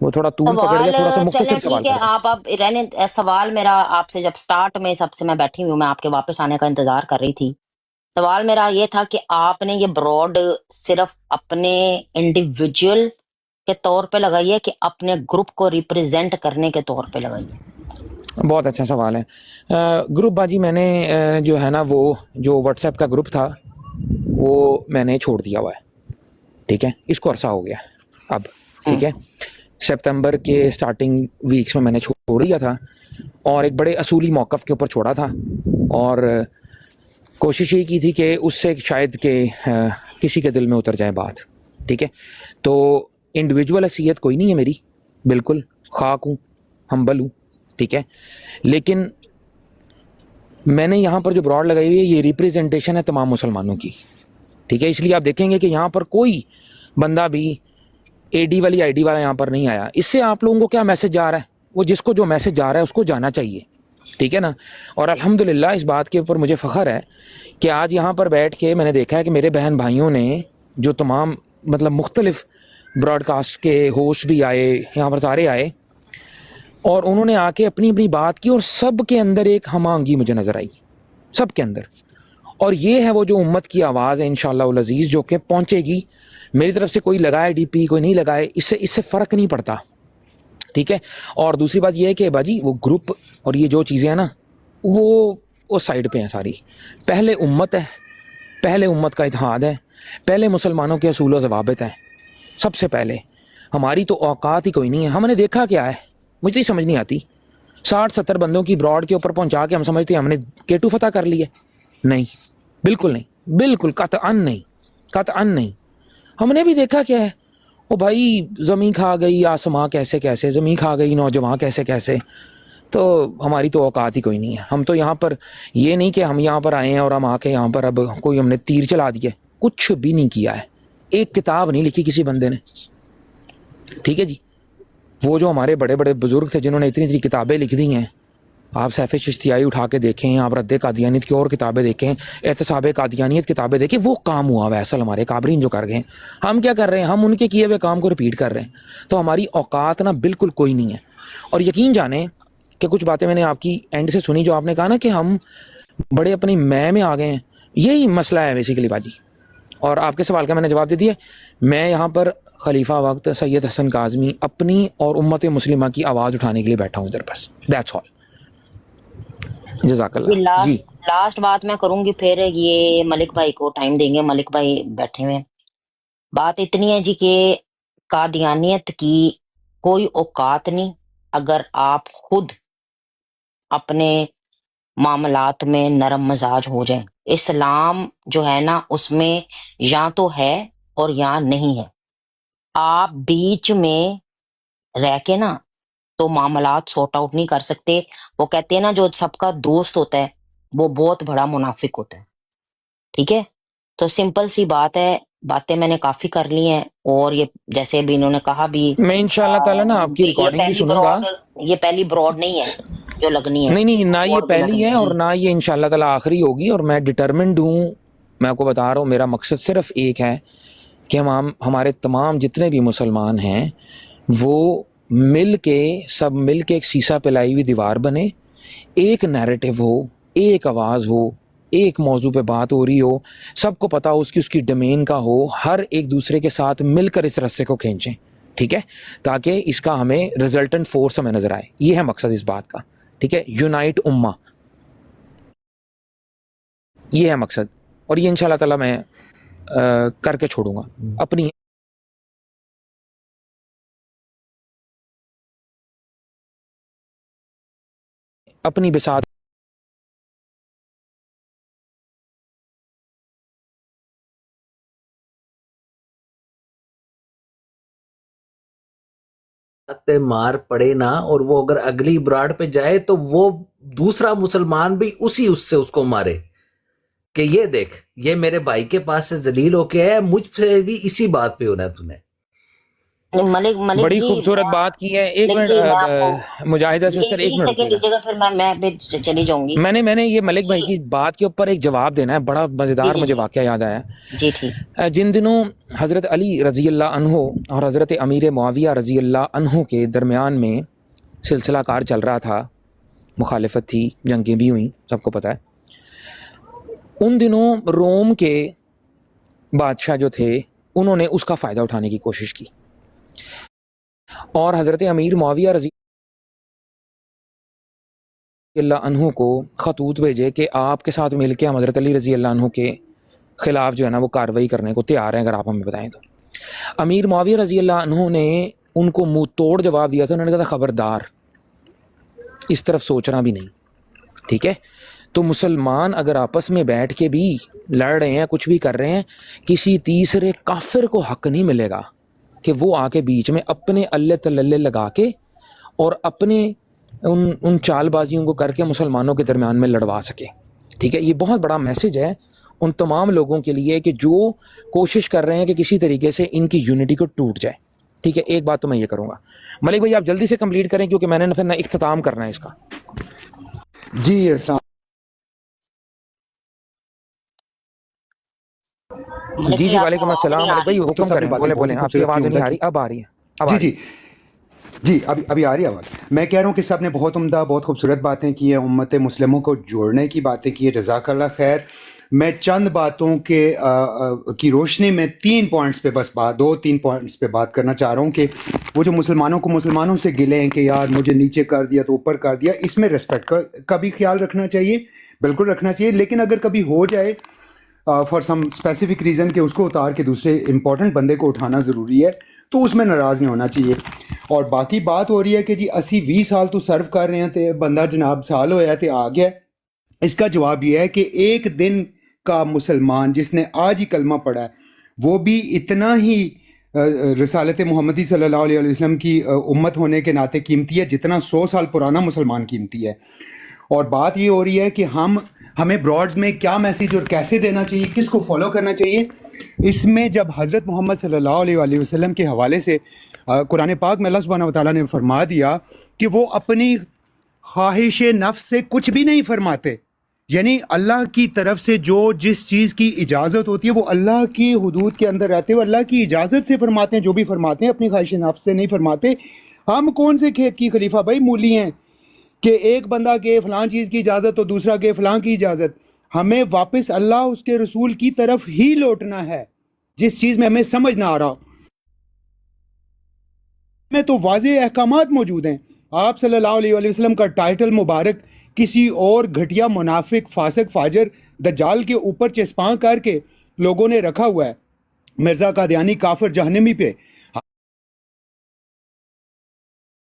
وہ تھوڑا طول پکڑ گیا، تھوڑا سا مختصر سوال ہے. آپ اب رہنے سوال میرا آپ سے جب سٹارٹ میں سب سے میں بیٹھی ہوں، میں آپ کے واپس آنے کا انتظار کر رہی تھی. سوال میرا یہ تھا کہ آپ نے یہ براڈ صرف اپنے انڈیویجول کے طور پہ لگائی ہے کہ اپنے گروپ کو ریپرزینٹ کرنے کے طور پہ لگائی ہے؟ بہت اچھا سوال ہے. گروپ باجی میں نے جو ہے نا وہ جو واٹس ایپ کا گروپ تھا وہ میں نے چھوڑ دیا ہوا ہے، ٹھیک ہے. اس کو عرصہ ہو گیا اب، ٹھیک ہے. سپتمبر کے سٹارٹنگ ویکس میں نے چھوڑ دیا تھا اور ایک بڑے اصولی موقف کے اوپر چھوڑا تھا، اور کوشش یہ کی تھی کہ اس سے شاید کہ کسی کے دل میں اتر جائے بات، ٹھیک ہے. تو انڈیویجول حیثیت کوئی نہیں ہے میری، بالکل خاک ہوں، ہمبل ہوں، ٹھیک ہے. لیکن میں نے یہاں پر جو براڈ لگائی ہوئی ہے یہ ریپریزنٹیشن ہے تمام مسلمانوں کی، ٹھیک ہے. اس لیے آپ دیکھیں گے کہ یہاں پر کوئی بندہ بھی اے ڈی والی آئی ڈی والا یہاں پر نہیں آیا. اس سے آپ لوگوں کو کیا میسج جا رہا ہے؟ وہ جس کو جو میسج جا رہا ہے اس کو جانا چاہیے، ٹھیک ہے نا. اور الحمدللہ اس بات کے اوپر مجھے فخر ہے کہ آج یہاں پر بیٹھ کے میں نے دیکھا ہے کہ میرے بہن بھائیوں نے جو تمام مطلب مختلف براڈ کاسٹ کے ہوسٹ بھی آئے، یہاں پر سارے آئے، اور انہوں نے آ کے اپنی اپنی بات کی، اور سب کے اندر ایک ہم آہنگی مجھے نظر آئی، سب کے اندر. اور یہ ہے وہ جو امت کی آواز ہے انشاءاللہ العزیز جو کہ پہنچے گی. میری طرف سے کوئی لگائے ڈی پی کوئی نہیں لگائے، اس سے فرق نہیں پڑتا، ٹھیک ہے. اور دوسری بات یہ ہے کہ باجی وہ گروپ اور یہ جو چیزیں ہیں نا وہ سائڈ پہ ہیں ساری. پہلے امت ہے، پہلے امت کا اتحاد ہے، پہلے مسلمانوں کے اصول و ضوابط ہیں. سب سے پہلے ہماری تو اوقات ہی کوئی نہیں ہے. ہم نے دیکھا کیا ہے مجھے تو سمجھ نہیں آتی. 60-70 بندوں کی براڈ کے اوپر پہنچا کے ہم سمجھتے ہیں ہم نے K2 فتح کر لی ہے. نہیں، بالکل نہیں، بالکل قطعاً نہیں. ہم نے بھی دیکھا کیا ہے، او بھائی زمین کھا گئی آسماں کیسے، زمین کھا گئی نوجوان کیسے. تو ہماری تو اوقات ہی کوئی نہیں ہے. ہم تو یہاں پر یہ نہیں کہ ہم یہاں پر آئے ہیں اور ہم آ کے یہاں پر اب کوئی ہم نے تیر چلا دیا، کچھ بھی نہیں کیا ہے. ایک کتاب نہیں لکھی کسی بندے نے، ٹھیک ہے جی. وہ جو ہمارے بڑے بڑے بزرگ تھے جنہوں نے اتنی کتابیں لکھ دی ہیں، آپ سیف چشتیائی اٹھا کے دیکھیں، آپ رد قادیانیت کی اور کتابیں دیکھیں، احتساب قادیانیت کتابیں دیکھیں، وہ کام ہوا ہوا ہے اصل ہمارے کابرین جو کر گئے ہیں. ہم کیا کر رہے ہیں؟ ہم ان کے کیے ہوئے کام کو رپیٹ کر رہے ہیں. تو ہماری اوقات نا بالکل کوئی نہیں ہے. اور یقین جانیں کہ کچھ باتیں میں نے آپ کی اینڈ سے سنی جو آپ نے کہا نا کہ ہم بڑے اپنی میں آ گئے ہیں. یہی مسئلہ ہے بیسیکلی باجی. اور آپ کے سوال کا میں نے جواب دے دیا. میں یہاں پر خلیفہ وقت سید حسن کاظمی اپنی اور امت مسلمہ کی آواز اٹھانے کے لیے بیٹھا ہوں ادھر، بس دیٹس آل. جزاک اللہ. جی لاسٹ بات میں کروں گی، پھر یہ ملک بھائی کو ٹائم دیں گے. ملک بھائی بیٹھے ہوئے. بات اتنی ہے جی کہ قادیانیت کی کوئی اوقات نہیں اگر آپ خود اپنے معاملات میں نرم مزاج ہو جائیں. اسلام جو ہے نا اس میں یا تو ہے اور یا نہیں ہے. آپ بیچ میں رہ کے نا تو معاملات سورٹ آؤٹ نہیں کر سکتے. وہ کہتے ہیں نا جو سب کا دوست ہوتا ہے وہ بہت بڑا منافق ہوتا ہے، ٹھیک ہے. تو سمپل سی بات ہے، باتیں میں نے کافی کر لی ہیں، اور یہ جیسے ابھی انہوں نے کہا بھی میں انشاءاللہ تعالیٰ نا آپ کی یہ ریکارڈنگ بھی پہلی سنوں گا. یہ پہلی براڈ نہیں ہے جو لگنی ہے، نہیں نہیں، نہ یہ اور بھی پہلی لگنی ہے اور نہ یہ انشاءاللہ تعالیٰ آخری ہوگی، اور میں ڈٹرمنڈ ہوں. میں آپ کو بتا رہا ہوں میرا مقصد صرف ایک ہے کہ ہمارے تمام جتنے بھی مسلمان ہیں وہ مل کے ایک سیسا پلائی ہوئی دیوار بنے، ایک نیریٹو ہو، ایک آواز ہو، ایک موضوع پہ بات ہو رہی ہو، سب کو پتا ہو اس کی ڈومین کا ہو، ہر ایک دوسرے کے ساتھ مل کر اس رستے کو کھینچیں، ٹھیک ہے، تاکہ اس کا ہمیں ریزلٹنٹ فورس ہمیں نظر آئے. یہ ہے مقصد اس بات کا، ٹھیک ہے، یونائٹ امہ، یہ ہے مقصد. اور یہ انشاءاللہ تعالیٰ میں کر کے چھوڑوں گا اپنی بساط. پہ مار پڑے نا، اور وہ اگر اگلی براڈ پہ جائے تو وہ دوسرا مسلمان بھی اس سے اس کو مارے کہ یہ دیکھ، یہ میرے بھائی کے پاس سے ذلیل ہو کے ہے، مجھ سے بھی اسی بات پہ ہونا ہے تو نے. ملک بڑی جی، خوبصورت بات کی ہے. ایک ملک جی، میں آپ کو منٹ مجاہدہ سسٹر، ایک منٹ سیکنڈ دیجیے گا، پھر میں پھر چلی جاؤں گی. میں نے یہ ملک بھائی کی بات کے اوپر ایک جواب دینا ہے. بڑا مزیدار جی مجھے واقعہ یاد آیا. جی ٹھیک. جن دنوں حضرت علی رضی اللہ عنہ اور حضرت امیر معاویہ رضی اللہ عنہ کے درمیان میں سلسلہ کار چل رہا تھا، مخالفت تھی، جنگیں بھی ہوئیں، سب کو پتہ ہے. ان دنوں روم کے بادشاہ جو تھے انہوں نے اس کا فائدہ اٹھانے کی کوشش کی، اور حضرت امیر معاویہ رضی اللہ عنہ کو خطوط بھیجے کہ آپ کے ساتھ مل کے ہم حضرت علی رضی اللہ عنہ کے خلاف جو ہے نا وہ کارروائی کرنے کو تیار ہیں، اگر آپ ہمیں بتائیں تو. امیر معاویہ رضی اللہ عنہ نے ان کو منہ توڑ جواب دیا تھا. انہوں نے کہا تھا خبردار، اس طرف سوچنا بھی نہیں، ٹھیک ہے. تو مسلمان اگر آپس میں بیٹھ کے بھی لڑ رہے ہیں، کچھ بھی کر رہے ہیں، کسی تیسرے کافر کو حق نہیں ملے گا کہ وہ آ کے بیچ میں اپنے اللہ تللے لگا کے اور اپنے ان چال بازیوں کو کر کے مسلمانوں کے درمیان میں لڑوا سکے، ٹھیک ہے. یہ بہت بڑا میسج ہے ان تمام لوگوں کے لیے کہ جو کوشش کر رہے ہیں کہ کسی طریقے سے ان کی یونٹی کو ٹوٹ جائے، ٹھیک ہے. ایک بات تو میں یہ کروں گا، ملک بھائی آپ جلدی سے کمپلیٹ کریں کیونکہ میں نے پھر نہ اختتام کرنا ہے اس کا. جی السلام. جی وعلیکم السلام ملک بھائی، حکم کریں، بولیں آپ کی آواز نہیں آ رہی، اب آ رہی ہے. جی جی ابھی آ رہی ہے آواز. میں کہہ رہا ہوں کہ سب نے بہت عمدہ، بہت خوبصورت باتیں کی ہیں، امت مسلموں کو جوڑنے کی باتیں کی ہیں، جزاک اللہ خیر. میں چند باتوں کی روشنی میں 3 پوائنٹس پہ بس 2-3 پوائنٹس پہ بات کرنا چاہ رہا ہوں کہ وہ جو مسلمانوں سے گلے ہیں کہ یار مجھے نیچے کر دیا تو اوپر کر دیا، اس میں ریسپیکٹ کا بھی خیال رکھنا چاہیے، بالکل رکھنا چاہیے. لیکن اگر کبھی ہو جائے فار سم اسپیسیفک ریزن کہ اس کو اتار کے دوسرے امپورٹنٹ بندے کو اٹھانا ضروری ہے تو اس میں ناراض نہیں ہونا چاہیے. اور باقی بات ہو رہی ہے کہ جی 80-20 سال تو سرو کر رہے ہیں تے بندہ جناب سال ہویا تے آ گیا. اس کا جواب یہ ہے کہ ایک دن کا مسلمان جس نے آج ہی کلمہ پڑھا ہے وہ بھی اتنا ہی رسالت محمدی صلی اللہ علیہ وسلم کی امت ہونے کے ناطے قیمتی ہے جتنا 100 سال پرانا مسلمان قیمتی ہے. اور بات یہ ہو رہی ہے کہ ہمیں براڈز میں کیا میسیج اور کیسے دینا چاہیے، کس کو فالو کرنا چاہیے. اس میں جب حضرت محمد صلی اللہ علیہ وسلم کے حوالے سے قرآن پاک میں اللہ سبحانہ وتعالیٰ نے فرما دیا کہ وہ اپنی خواہش نفس سے کچھ بھی نہیں فرماتے، یعنی اللہ کی طرف سے جس چیز کی اجازت ہوتی ہے وہ اللہ کی حدود کے اندر رہتے ہوئے اللہ کی اجازت سے فرماتے ہیں. جو بھی فرماتے ہیں اپنی خواہش نفس سے نہیں فرماتے. ہم کون سے کھیت کی خلیفہ بھائی مولی ہیں کہ ایک بندہ کے فلاں چیز کی اجازت تو دوسرا کے فلاں کی اجازت. ہمیں واپس اللہ اس کے رسول کی طرف ہی لوٹنا ہے. جس چیز میں ہمیں سمجھ نہ آ رہا میں تو واضح احکامات موجود ہیں. آپ صلی اللہ علیہ وسلم کا ٹائٹل مبارک کسی اور گھٹیا منافق فاسق فاجر دجال کے اوپر چسپاں کر کے لوگوں نے رکھا ہوا ہے، مرزا قادیانی کافر جہنمی پہ.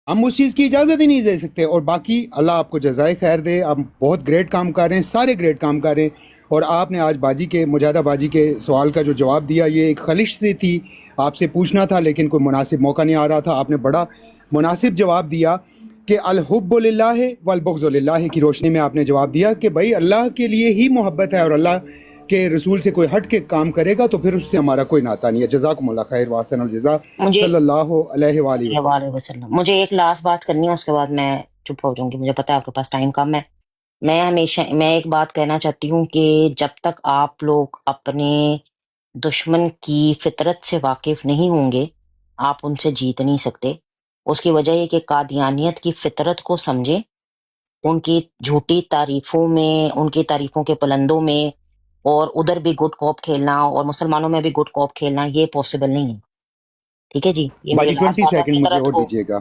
ہم اس چیز کی اجازت ہی نہیں دے سکتے. اور باقی اللہ آپ کو جزائے خیر دے، آپ بہت گریٹ کام کر رہے ہیں، سارے گریٹ کام کر رہے ہیں. اور آپ نے آج مجاہدہ باجی کے سوال کا جو جواب دیا یہ ایک خلش سے تھی، آپ سے پوچھنا تھا لیکن کوئی مناسب موقع نہیں آ رہا تھا. آپ نے بڑا مناسب جواب دیا کہ الحب للہ والبغض للہ کی روشنی میں آپ نے جواب دیا کہ بھائی اللہ کے لیے ہی محبت ہے اور اللہ کہ رسول سے کوئی ہٹ کے کام کرے گا تو پھر اس سے ہمارا کوئی ناتا نہیں ہے. جزاکم اللہ خیر واسن الجزا مجھے صلی اللہ علیہ وآلہ وسلم. وعلیہ وسلم مجھے ایک لاسٹ بات کرنی ہے، اس کے بعد میں چپ ہو جاؤں گی، مجھے پتا ہے آپ کے پاس ٹائم کم ہے. میں ایک بات کہنا چاہتی ہوں کہ جب تک آپ لوگ اپنے دشمن کی فطرت سے واقف نہیں ہوں گے آپ ان سے جیت نہیں سکتے. اس کی وجہ یہ کہ قادیانیت کی فطرت کو سمجھیں، ان کی جھوٹی تعریفوں میں، ان کی تعریفوں کے پلندوں میں، اور ادھر بھی گڈ کوپ کھیلنا اور مسلمانوں میں بھی گڈ کوپ کھیلنا یہ پاسبل نہیں ہے. ٹھیک ہے جی، یہ میری باجی لاسٹ 20 بات ہے. سیکنڈ مجھے فطرت اور کو دیجیے گا،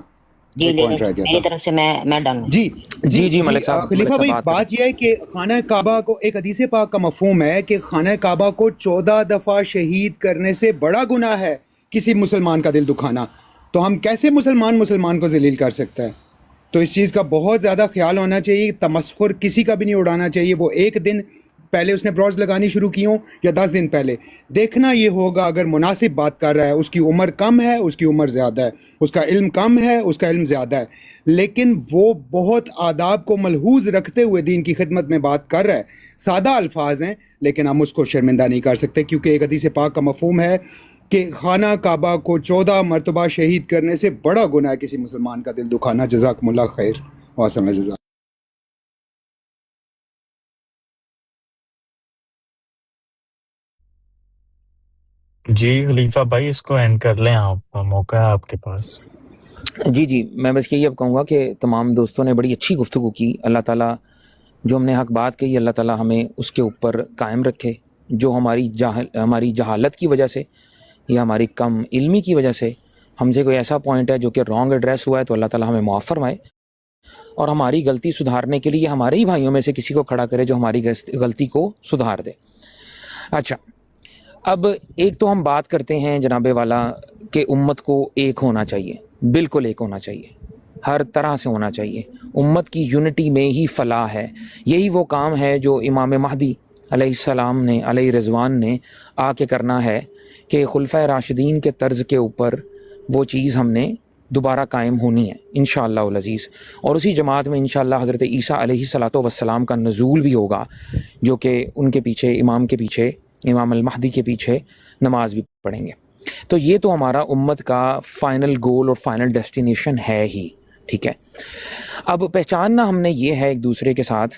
جی ایک لے پوائنٹ لیں، رہ گیا میری تھا. طرف سے میں ڈن ہوں. جی ملک صاحب خلیفہ بھائی بات کریں. بات یہ ہے کہ خانہ کعبہ کو، ایک حدیث پاک کا مفہوم ہے کہ خانہ کعبہ کو 14 دفعہ شہید کرنے سے بڑا گناہ ہے کسی مسلمان کا دل دکھانا. تو ہم کیسے مسلمان کو ذلیل کر سکتا ہے؟ تو اس چیز کا بہت زیادہ خیال ہونا چاہیے. تمسخر کسی کا بھی نہیں اڑانا چاہیے. وہ ایک دن پہلے اس نے براڈز لگانی شروع کی ہوں یا 10 دن پہلے، دیکھنا یہ ہوگا اگر مناسب بات کر رہا ہے، اس کی عمر کم ہے، اس کی عمر زیادہ ہے، اس کا علم کم ہے، اس کا علم زیادہ ہے، لیکن وہ بہت آداب کو ملحوظ رکھتے ہوئے دین کی خدمت میں بات کر رہا ہے. سادہ الفاظ ہیں لیکن ہم اس کو شرمندہ نہیں کر سکتے، کیونکہ ایک حدیث پاک کا مفہوم ہے کہ خانہ کعبہ کو 14 مرتبہ شہید کرنے سے بڑا گناہ ہے کسی مسلمان کا دل دکھانا. جزاکم اللہ خیر واسم الجزا. جی خلیفہ بھائی اس کو اینڈ کر لیں آپ، موقع ہے آپ کے پاس. جی میں بس یہی اب کہوں گا کہ تمام دوستوں نے بڑی اچھی گفتگو کی. اللہ تعالیٰ جو ہم نے حق بات کہی، اللہ تعالیٰ ہمیں اس کے اوپر قائم رکھے. جو ہماری جہالت کی وجہ سے یا ہماری کم علمی کی وجہ سے ہم سے کوئی ایسا پوائنٹ ہے جو کہ رانگ ایڈریس ہوا ہے تو اللہ تعالیٰ ہمیں معاف فرمائے، اور ہماری غلطی سدھارنے کے لیے ہمارے ہی بھائیوں میں سے کسی کو کھڑا کرے جو ہماری غلطی کو سدھار دے. اچھا، اب ایک تو ہم بات کرتے ہیں جناب والا کہ امت کو ایک ہونا چاہیے، بالکل ایک ہونا چاہیے، ہر طرح سے ہونا چاہیے. امت کی یونٹی میں ہی فلاح ہے. یہی وہ کام ہے جو امام مہدی علیہ السلام نے، علیہ رضوان نے آ کے کرنا ہے کہ خلفۂ راشدین کے طرز کے اوپر وہ چیز ہم نے دوبارہ قائم ہونی ہے انشاءاللہ العزیز. اور اسی جماعت میں انشاءاللہ حضرت عیسیٰ علیہ السلام کا نزول بھی ہوگا، جو کہ ان کے پیچھے، امام کے پیچھے، امام المہدی کے پیچھے نماز بھی پڑھیں گے. تو یہ تو ہمارا امت کا فائنل گول اور فائنل ڈیسٹینیشن ہے ہی. ٹھیک ہے، اب پہچاننا ہم نے یہ ہے ایک دوسرے کے ساتھ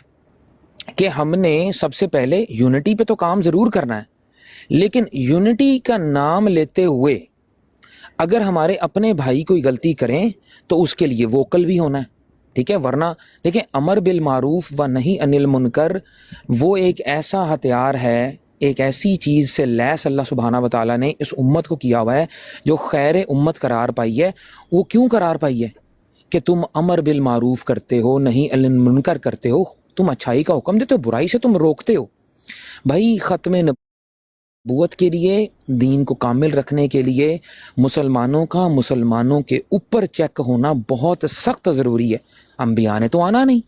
کہ ہم نے سب سے پہلے یونٹی پہ تو کام ضرور کرنا ہے، لیکن یونٹی کا نام لیتے ہوئے اگر ہمارے اپنے بھائی کوئی غلطی کریں تو اس کے لیے ووکل بھی ہونا ہے. ٹھیک ہے، ورنہ دیکھیں امر بالمعروف و نہی عن المنکر وہ ایک ایسا ہتھیار ہے، ایک ایسی چیز سے لیس اللہ سبحانہ و تعالیٰ نے اس امت کو کیا ہوا ہے جو خیر امت قرار پائی ہے. وہ کیوں قرار پائی ہے؟ کہ تم امر بالمعروف کرتے ہو، نہی عن المنکر کرتے ہو، تم اچھائی کا حکم دیتے ہو، برائی سے تم روکتے ہو. بھائی ختم نبوت کے لیے، دین کو کامل رکھنے کے لیے مسلمانوں کا مسلمانوں کے اوپر چیک ہونا بہت سخت ضروری ہے. انبیاء نے تو آنا نہیں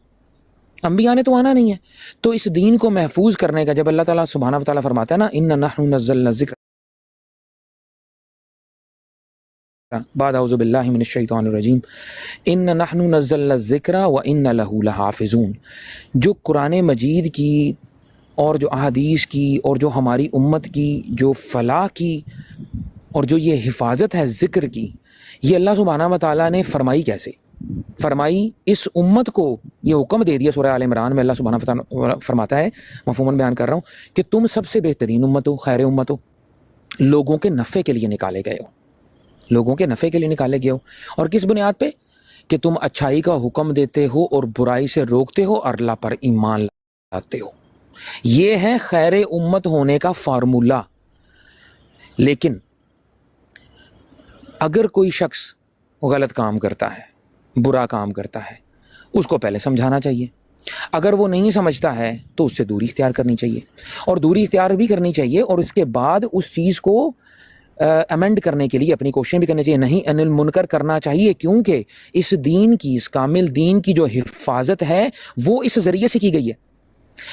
ہے. تو اس دین کو محفوظ کرنے کا جب اللہ تعالیٰ سبحانہ و تعالیٰ فرماتا ہے نا اِنَّا نَحْنُ نَزَّلْنَا الذِّکْرَ بعد اعوذ باللہ من الشیطان الرجیم اِنَّا نَحْنُ نَزَّلْنَا الذِّکْرَ وَإِنَّا لَهُ لَحَافِظُونَ. جو قرآن مجید کی اور جو احادیث کی اور جو ہماری امت کی جو فلاح کی اور جو یہ حفاظت ہے ذکر کی، یہ اللہ سبحانہ و تعالیٰ نے فرمائی کیسے؟ فرمائی اس امت کو یہ حکم دے دیا. سورہ آل عمران میں اللہ سبحانہ و تعالیٰ فرماتا ہے، مفہوماً بیان کر رہا ہوں، کہ تم سب سے بہترین امت ہو، خیر امت ہو، لوگوں کے نفع کے لیے نکالے گئے ہو، لوگوں کے نفع کے لیے نکالے گئے ہو. اور کس بنیاد پہ؟ کہ تم اچھائی کا حکم دیتے ہو اور برائی سے روکتے ہو اور اللہ پر ایمان لاتے ہو. یہ ہے خیر امت ہونے کا فارمولہ. لیکن اگر کوئی شخص غلط کام کرتا ہے، برا کام کرتا ہے، اس کو پہلے سمجھانا چاہیے. اگر وہ نہیں سمجھتا ہے تو اس سے دوری اختیار کرنی چاہیے، اور دوری اختیار بھی کرنی چاہیے، اور اس کے بعد اس چیز کو امینڈ کرنے کے لیے اپنی کوششیں بھی کرنی چاہیے، نہیں عن المنکر کرنا چاہیے. کیونکہ اس دین کی، اس کامل دین کی جو حفاظت ہے وہ اس ذریعے سے کی گئی ہے.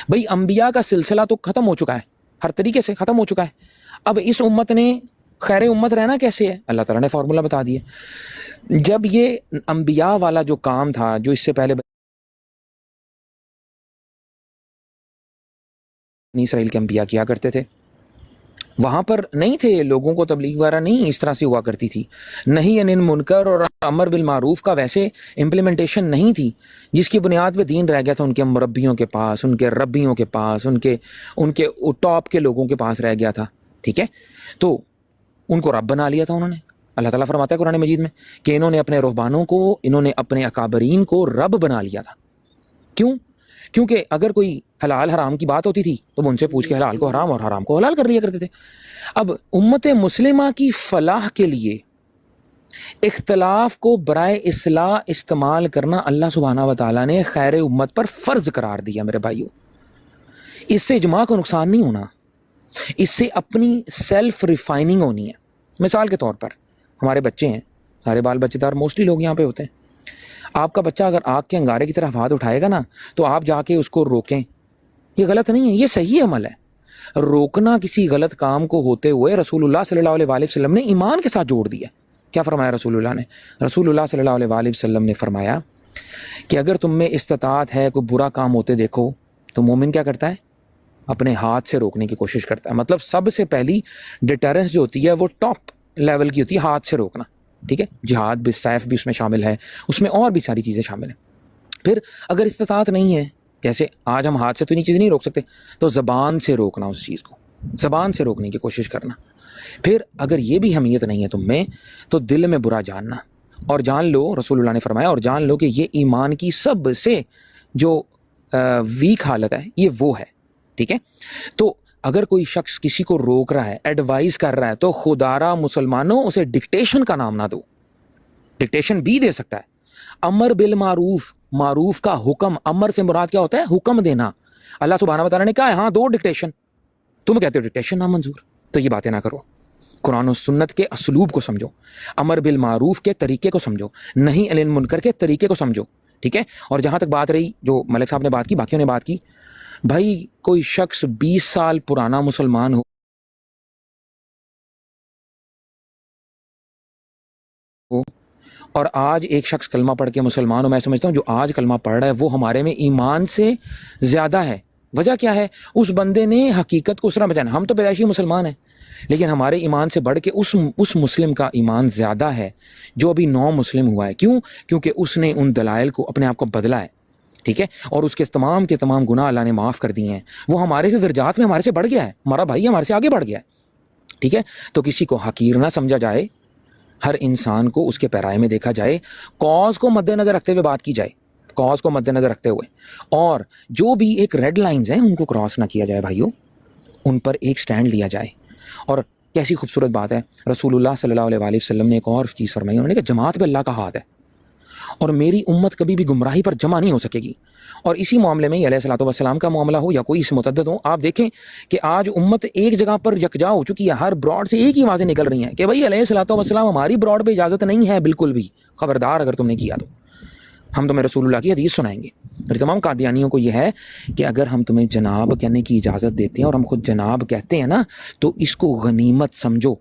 بھئی انبیاء کا سلسلہ تو ختم ہو چکا ہے، ہر طریقے سے ختم ہو چکا ہے. اب اس امت نے خیر امت رہنا کیسے ہے؟ اللہ تعالیٰ نے فارمولہ بتا دیا. جب یہ انبیاء والا جو کام تھا، جو اس سے پہلے اسرائیل کے انبیاء کیا کرتے تھے. وہاں پر نہیں تھے لوگوں کو تبلیغ وغیرہ نہیں اس طرح سے ہوا کرتی تھی. نہیں عن منکر اور امر بالمعروف کا ویسے امپلیمنٹیشن نہیں تھی جس کی بنیاد پہ دین رہ گیا تھا ان کے مربیوں کے پاس, ان کے ربیوں کے پاس, ان کے ٹاپ کے لوگوں کے پاس رہ گیا تھا. ٹھیک ہے, تو ان کو رب بنا لیا تھا انہوں نے. اللہ تعالیٰ فرماتا ہے قرآن مجید میں کہ انہوں نے اپنے رہبانوں کو, انہوں نے اپنے اکابرین کو رب بنا لیا تھا. کیوں؟ کیونکہ اگر کوئی حلال حرام کی بات ہوتی تھی تو وہ ان سے پوچھ کے حلال کو حرام اور حرام کو حلال کر لیا کرتے تھے. اب امت مسلمہ کی فلاح کے لیے اختلاف کو برائے اصلاح استعمال کرنا اللہ سبحانہ و تعالیٰ نے خیر امت پر فرض قرار دیا. میرے بھائیو, اس سے اجماع کو نقصان نہیں ہونا, اس سے اپنی سیلف ریفائننگ ہونی ہے. مثال کے طور پر ہمارے بچے ہیں, سارے بال بچے دار موسٹلی لوگ یہاں پہ ہوتے ہیں. آپ کا بچہ اگر آگ کے انگارے کی طرف ہاتھ اٹھائے گا نا تو آپ جا کے اس کو روکیں, یہ غلط نہیں ہے, یہ صحیح عمل ہے. روکنا کسی غلط کام کو ہوتے ہوئے رسول اللہ صلی اللہ علیہ وسلم نے ایمان کے ساتھ جوڑ دیا. کیا فرمایا رسول اللہ نے؟ رسول اللہ صلی اللہ علیہ وسلم نے فرمایا کہ اگر تم میں استطاعت ہے, کوئی برا کام ہوتے دیکھو تو مومن کیا کرتا ہے؟ اپنے ہاتھ سے روکنے کی کوشش کرتا ہے. مطلب سب سے پہلی ڈیٹرنس جو ہوتی ہے وہ ٹاپ لیول کی ہوتی ہے, ہاتھ سے روکنا. ٹھیک ہے, جہاد بھی, سیف بھی اس میں شامل ہے, اس میں اور بھی ساری چیزیں شامل ہیں. پھر اگر استطاعت نہیں ہے, جیسے آج ہم ہاتھ سے تو یہ چیز نہیں روک سکتے, تو زبان سے روکنا, اس چیز کو زبان سے روکنے کی کوشش کرنا. پھر اگر یہ بھی حمیت نہیں ہے تم میں تو دل میں برا جاننا, اور جان لو, رسول اللہ نے فرمایا, اور جان لو کہ یہ ایمان کی سب سے جو ویک حالت ہے یہ وہ ہے. ٹھیک ہے, تو اگر کوئی شخص کسی کو روک رہا ہے, ایڈوائز کر رہا ہے, تو خدارا مسلمانوں اسے ڈکٹیشن کا نام نہ دو. ڈکٹیشن بھی دے سکتا ہے. امر بالمعروف, معروف کا حکم, امر سے مراد کیا ہوتا ہے؟ حکم دینا. اللہ سبحانہ و تعالیٰ نے کہا ہے ہاں دو ڈکٹیشن, تم کہتے ہو ڈکٹیشن نامنظور, تو یہ باتیں نہ کرو. قرآن و سنت کے اسلوب کو سمجھو, امر بالمعروف کے طریقے کو سمجھو, نہیں عن منکر کے طریقے کو سمجھو. ٹھیک ہے, اور جہاں تک بات رہی جو ملک صاحب نے بات کی, باقیوں نے بات کی, بھائی کوئی شخص 20 سال پرانا مسلمان ہو اور آج ایک شخص کلمہ پڑھ کے مسلمان ہو, میں سمجھتا ہوں جو آج کلمہ پڑھ رہا ہے وہ ہمارے میں ایمان سے زیادہ ہے. وجہ کیا ہے؟ اس بندے نے حقیقت کو اس طرح بچانا. ہم تو پیدائشی مسلمان ہیں, لیکن ہمارے ایمان سے بڑھ کے اس مسلم کا ایمان زیادہ ہے جو ابھی نو مسلم ہوا ہے. کیوں؟ کیونکہ اس نے ان دلائل کو اپنے آپ کو بدلا ہے. ٹھیک ہے, اور اس کے تمام گناہ اللہ نے معاف کر دیے ہیں. وہ ہمارے سے درجات میں ہمارے سے بڑھ گیا ہے, ہمارا بھائی ہمارے سے آگے بڑھ گیا ہے. ٹھیک ہے, تو کسی کو حقیر نہ سمجھا جائے, ہر انسان کو اس کے پیرائے میں دیکھا جائے, کاز کو مد نظر رکھتے ہوئے بات کی جائے, کاز کو مد نظر رکھتے ہوئے, اور جو بھی ایک ریڈ لائنز ہیں ان کو کراس نہ کیا جائے بھائیوں, ان پر ایک سٹینڈ لیا جائے. اور کیسی خوبصورت بات ہے, رسول اللہ صلی اللہ علیہ وسلم نے ایک اور چیز فرمائی, انہوں نے کہا جماعت پہ اللہ کا ہاتھ ہے اور میری امت کبھی بھی گمراہی پر جمع نہیں ہو سکے گی. اور اسی معاملے میں علیہ الصلوۃ والسلام کا معاملہ ہو یا کوئی اس متعدد ہو, آپ دیکھیں کہ آج امت ایک جگہ پر یکجا ہو چکی ہے, ہر براڈ سے ایک ہی آوازیں نکل رہی ہیں کہ بھائی علیہ الصلوۃ والسلام ہماری براڈ پہ اجازت نہیں ہے بالکل بھی, خبردار اگر تم نے کیا تو ہم تمہیں رسول اللہ کی حدیث سنائیں گے. پھر تمام قادیانیوں کو یہ ہے کہ اگر ہم تمہیں جناب کہنے کی اجازت دیتے ہیں اور ہم خود جناب کہتے ہیں نا, تو اس کو غنیمت سمجھو.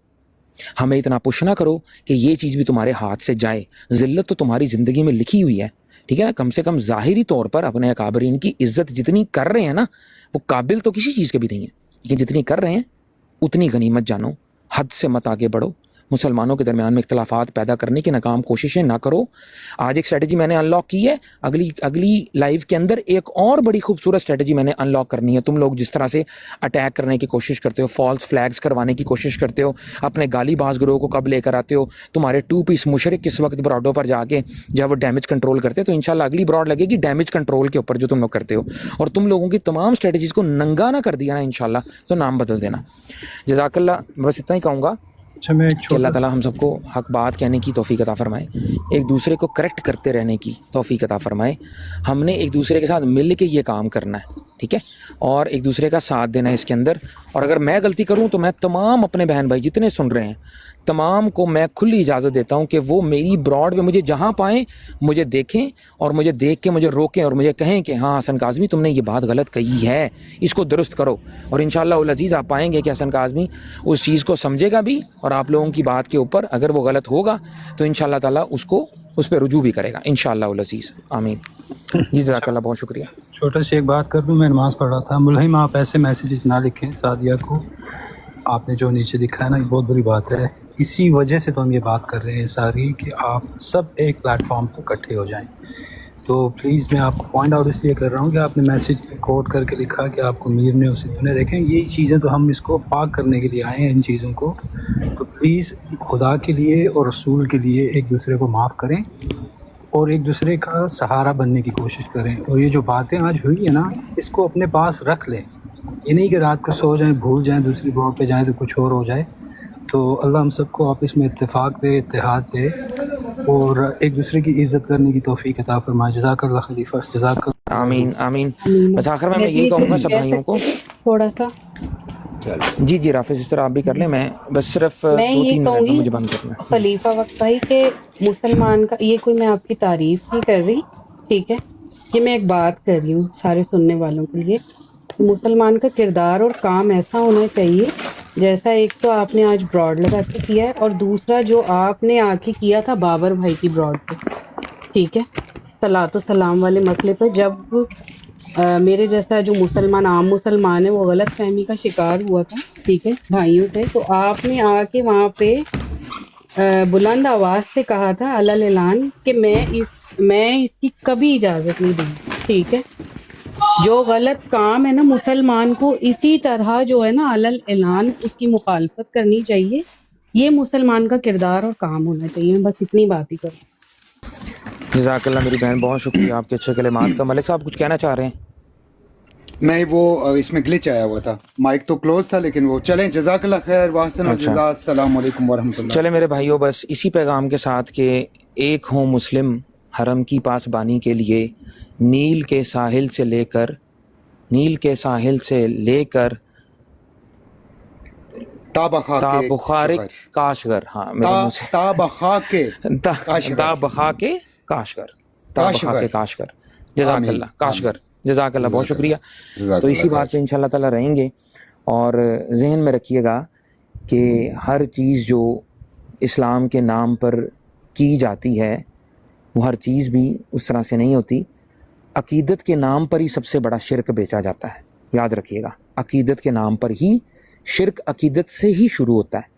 ہمیں اتنا پوچھ نہ کرو کہ یہ چیز بھی تمہارے ہاتھ سے جائے. ذلت تو تمہاری زندگی میں لکھی ہوئی ہے, ٹھیک ہے نا. کم سے کم ظاہری طور پر اپنے اکابرین کی عزت جتنی کر رہے ہیں نا, وہ قابل تو کسی چیز کے بھی نہیں ہیں, لیکن جتنی کر رہے ہیں اتنی غنیمت جانو. حد سے مت آگے بڑھو, مسلمانوں کے درمیان میں اختلافات پیدا کرنے کی ناکام کوششیں نہ کرو. آج ایک اسٹریٹجی میں نے ان لاک کی ہے, اگلی لائیو کے اندر ایک اور بڑی خوبصورت اسٹریٹجی میں نے ان لاک کرنی ہے. تم لوگ جس طرح سے اٹیک کرنے کی کوشش کرتے ہو, فالس فلیگز کروانے کی کوشش کرتے ہو, اپنے گالی باز گروہ کو کب لے کر آتے ہو, تمہارے 2 پیس مشرک کس وقت براڈوں پر جا کے جب وہ ڈیمیج کنٹرول کرتے, تو انشاءاللہ اگلی براڈ لگے گی ڈیمیج کنٹرول کے اوپر جو تم لوگ کرتے ہو. اور تم لوگوں کی تمام اسٹریٹجیز کو ننگا نہ کر دیا نا انشاءاللہ, تو نام بدل دینا. جزاک اللہ. بس اتنا ہی کہوں گا کہ اللہ تعالیٰ ہم سب کو حق بات کہنے کی توفیق عطا فرمائے, ایک دوسرے کو کریکٹ کرتے رہنے کی توفیق عطا فرمائے. ہم نے ایک دوسرے کے ساتھ مل کے یہ کام کرنا ہے, ٹھیک ہے, اور ایک دوسرے کا ساتھ دینا ہے اس کے اندر. اور اگر میں غلطی کروں تو میں تمام اپنے بہن بھائی جتنے سن رہے ہیں تمام کو میں کھلی اجازت دیتا ہوں کہ وہ میری براڈ پہ مجھے جہاں پائیں مجھے دیکھیں, اور مجھے دیکھ کے مجھے روکیں اور مجھے کہیں کہ ہاں حسن کاظمی تم نے یہ بات غلط کہی ہے, اس کو درست کرو. اور انشاءاللہ العزیز آپ پائیں گے کہ حسن کاظمی اس چیز کو سمجھے گا بھی, اور آپ لوگوں کی بات کے اوپر اگر وہ غلط ہوگا تو انشاءاللہ تعالیٰ اس پہ رجوع بھی کرے گا انشاءاللہ العزیز. آمین. جی جزاک اللہ, بہت شکریہ. چھوٹا سی ایک بات کر دوں. میں نماز پڑھ رہا تھا. ملہم آپ ایسے میسیجز نہ لکھیں سعدیہ کو. آپ نے جو نیچے لکھا ہے نا، یہ بہت بری بات ہے. اسی وجہ سے تو ہم یہ بات کر رہے ہیں ساری، کہ آپ سب ایک پلیٹ فارم پہ اکٹھے ہو جائیں. تو پلیز میں آپ کو پوائنٹ آؤٹ اس لیے کر رہا ہوں کہ آپ نے میسیج کوٹ کر کے لکھا کہ آپ کو میر نے اسے چنے. دیکھیں یہ چیزیں تو ہم اس کو پاک کرنے کے لیے آئے ہیں ان چیزوں کو. تو پلیز خدا کے لیے اور رسول کے لیے ایک دوسرے کو معاف کریں اور ایک دوسرے کا سہارا بننے کی کوشش کریں. اور یہ جو باتیں آج ہوئی ہیں نا، اس کو اپنے پاس رکھ لیں. یہ نہیں کہ رات کو سو جائیں، بھول جائیں، دوسری بہت پہ جائیں تو کچھ اور ہو جائے. تو اللہ ہم سب کو آپس میں اتفاق دے، اتحاد دے، اور ایک دوسرے کی عزت کرنے کی توفیق عطا فرمائے. جزاک اللہ خلیفہ، جزاک اللہ. آمین آمین. آمین. بس آخر میں میں یہی بھی کہوں گا کچھ سب کہہ بھائیوں کو. سکتی تھوڑا سا؟ جی رافظ، اس طرح آپ بھی کر لیں. میں بس صرف میں 2-3 یہ منٹ کہوں میں گی مجھے بند کرنا ہے. خلیفہ وقت بھائی کہ مسلمان کا یہ کوئی، میں آپ کی تعریف نہیں کر رہی، ٹھیک ہے، یہ میں ایک بات کر رہی ہوں سارے سننے والوں کے لیے. مسلمان کا کردار اور کام ایسا ہونا چاہیے جیسا ایک تو آپ نے آج براڈ لگا کے کیا ہے، اور دوسرا جو آپ نے آ کے کیا تھا بابر بھائی کی براڈ پہ، ٹھیک ہے، صلاۃ و سلام والے مسئلے پہ. جب میرے جیسا جو مسلمان، عام مسلمان ہے، وہ غلط فہمی کا شکار ہوا تھا، ٹھیک ہے، بھائیوں سے، تو آپ نے آ کے وہاں پہ بلند آواز سے کہا تھا علل اعلان کہ میں اس کی کبھی اجازت نہیں دوں گی، ٹھیک ہے. جو غلط کام ہے نا، مسلمان کو اسی طرح جو ہے نا علل اعلان اس کی مخالفت کرنی چاہیے. یہ مسلمان کا کردار اور کام ہونا چاہیے. میں بس اتنی بات ہی کروں. جزاک اللہ میری بہن، بہت شکریہ آپ کے اچھے کلمات کا. ملک صاحب کچھ کہنا چاہ رہے ہیں؟ میں وہ اس میں گلچ آیا ہوا تھا، مائک تو کلوز تھا، لیکن وہ چلیں. جزاک اللہ خیر، واحسن اچھا الجزا. السلام علیکم ورحمۃ اللہ. چلے میرے بھائیوں، بس اسی پیغام کے ساتھ کہ ایک ہوں مسلم حرم کی پاسبانی کے لیے، نیل کے ساحل سے لے کر تا تا بخار کاشغر. ہاں میرے منہ سے تا بخا کے تا بخا کے کاشغر. جزاک اللہ کاشغر. جزاک اللہ، بہت شکریہ. تو اسی بات پہ انشاءاللہ تعالیٰ رہیں گے. اور ذہن میں رکھیے گا کہ ہر چیز جو اسلام کے نام پر کی جاتی ہے وہ ہر چیز بھی اس طرح سے نہیں ہوتی. عقیدت کے نام پر ہی سب سے بڑا شرک بیچا جاتا ہے، یاد رکھیے گا. عقیدت کے نام پر ہی شرک عقیدت سے ہی شروع ہوتا ہے.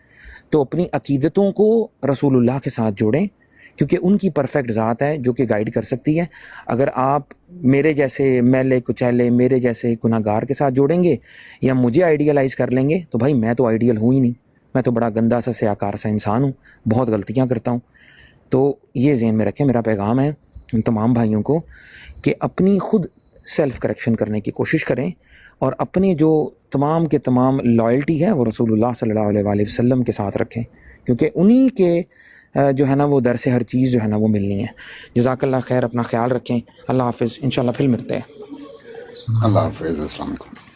تو اپنی عقیدتوں کو رسول اللہ کے ساتھ جوڑیں، کیونکہ ان کی پرفیکٹ ذات ہے جو کہ گائیڈ کر سکتی ہے. اگر آپ میرے جیسے میلے کچیلے، میرے جیسے گناہ گار کے ساتھ جوڑیں گے یا مجھے آئیڈیلائز کر لیں گے، تو بھائی میں تو آئیڈیل ہوں ہی نہیں. میں تو بڑا گندا سا سیاکار سا انسان ہوں، بہت غلطیاں کرتا ہوں. تو یہ ذہن میں رکھیں. میرا پیغام ہے ان تمام بھائیوں کو کہ اپنی خود سیلف کریکشن کرنے کی کوشش کریں، اور اپنے جو تمام کے تمام لائلٹی ہے وہ رسول اللہ صلی اللہ علیہ وآلہ وسلم کے ساتھ رکھیں، کیونکہ انہی کے جو ہے نا وہ در سے ہر چیز جو ہے نا وہ ملنی ہے. جزاک اللہ خیر. اپنا خیال رکھیں. اللہ حافظ. انشاءاللہ پھر ملتے ہیں. اللہ حافظ. السلام علیکم.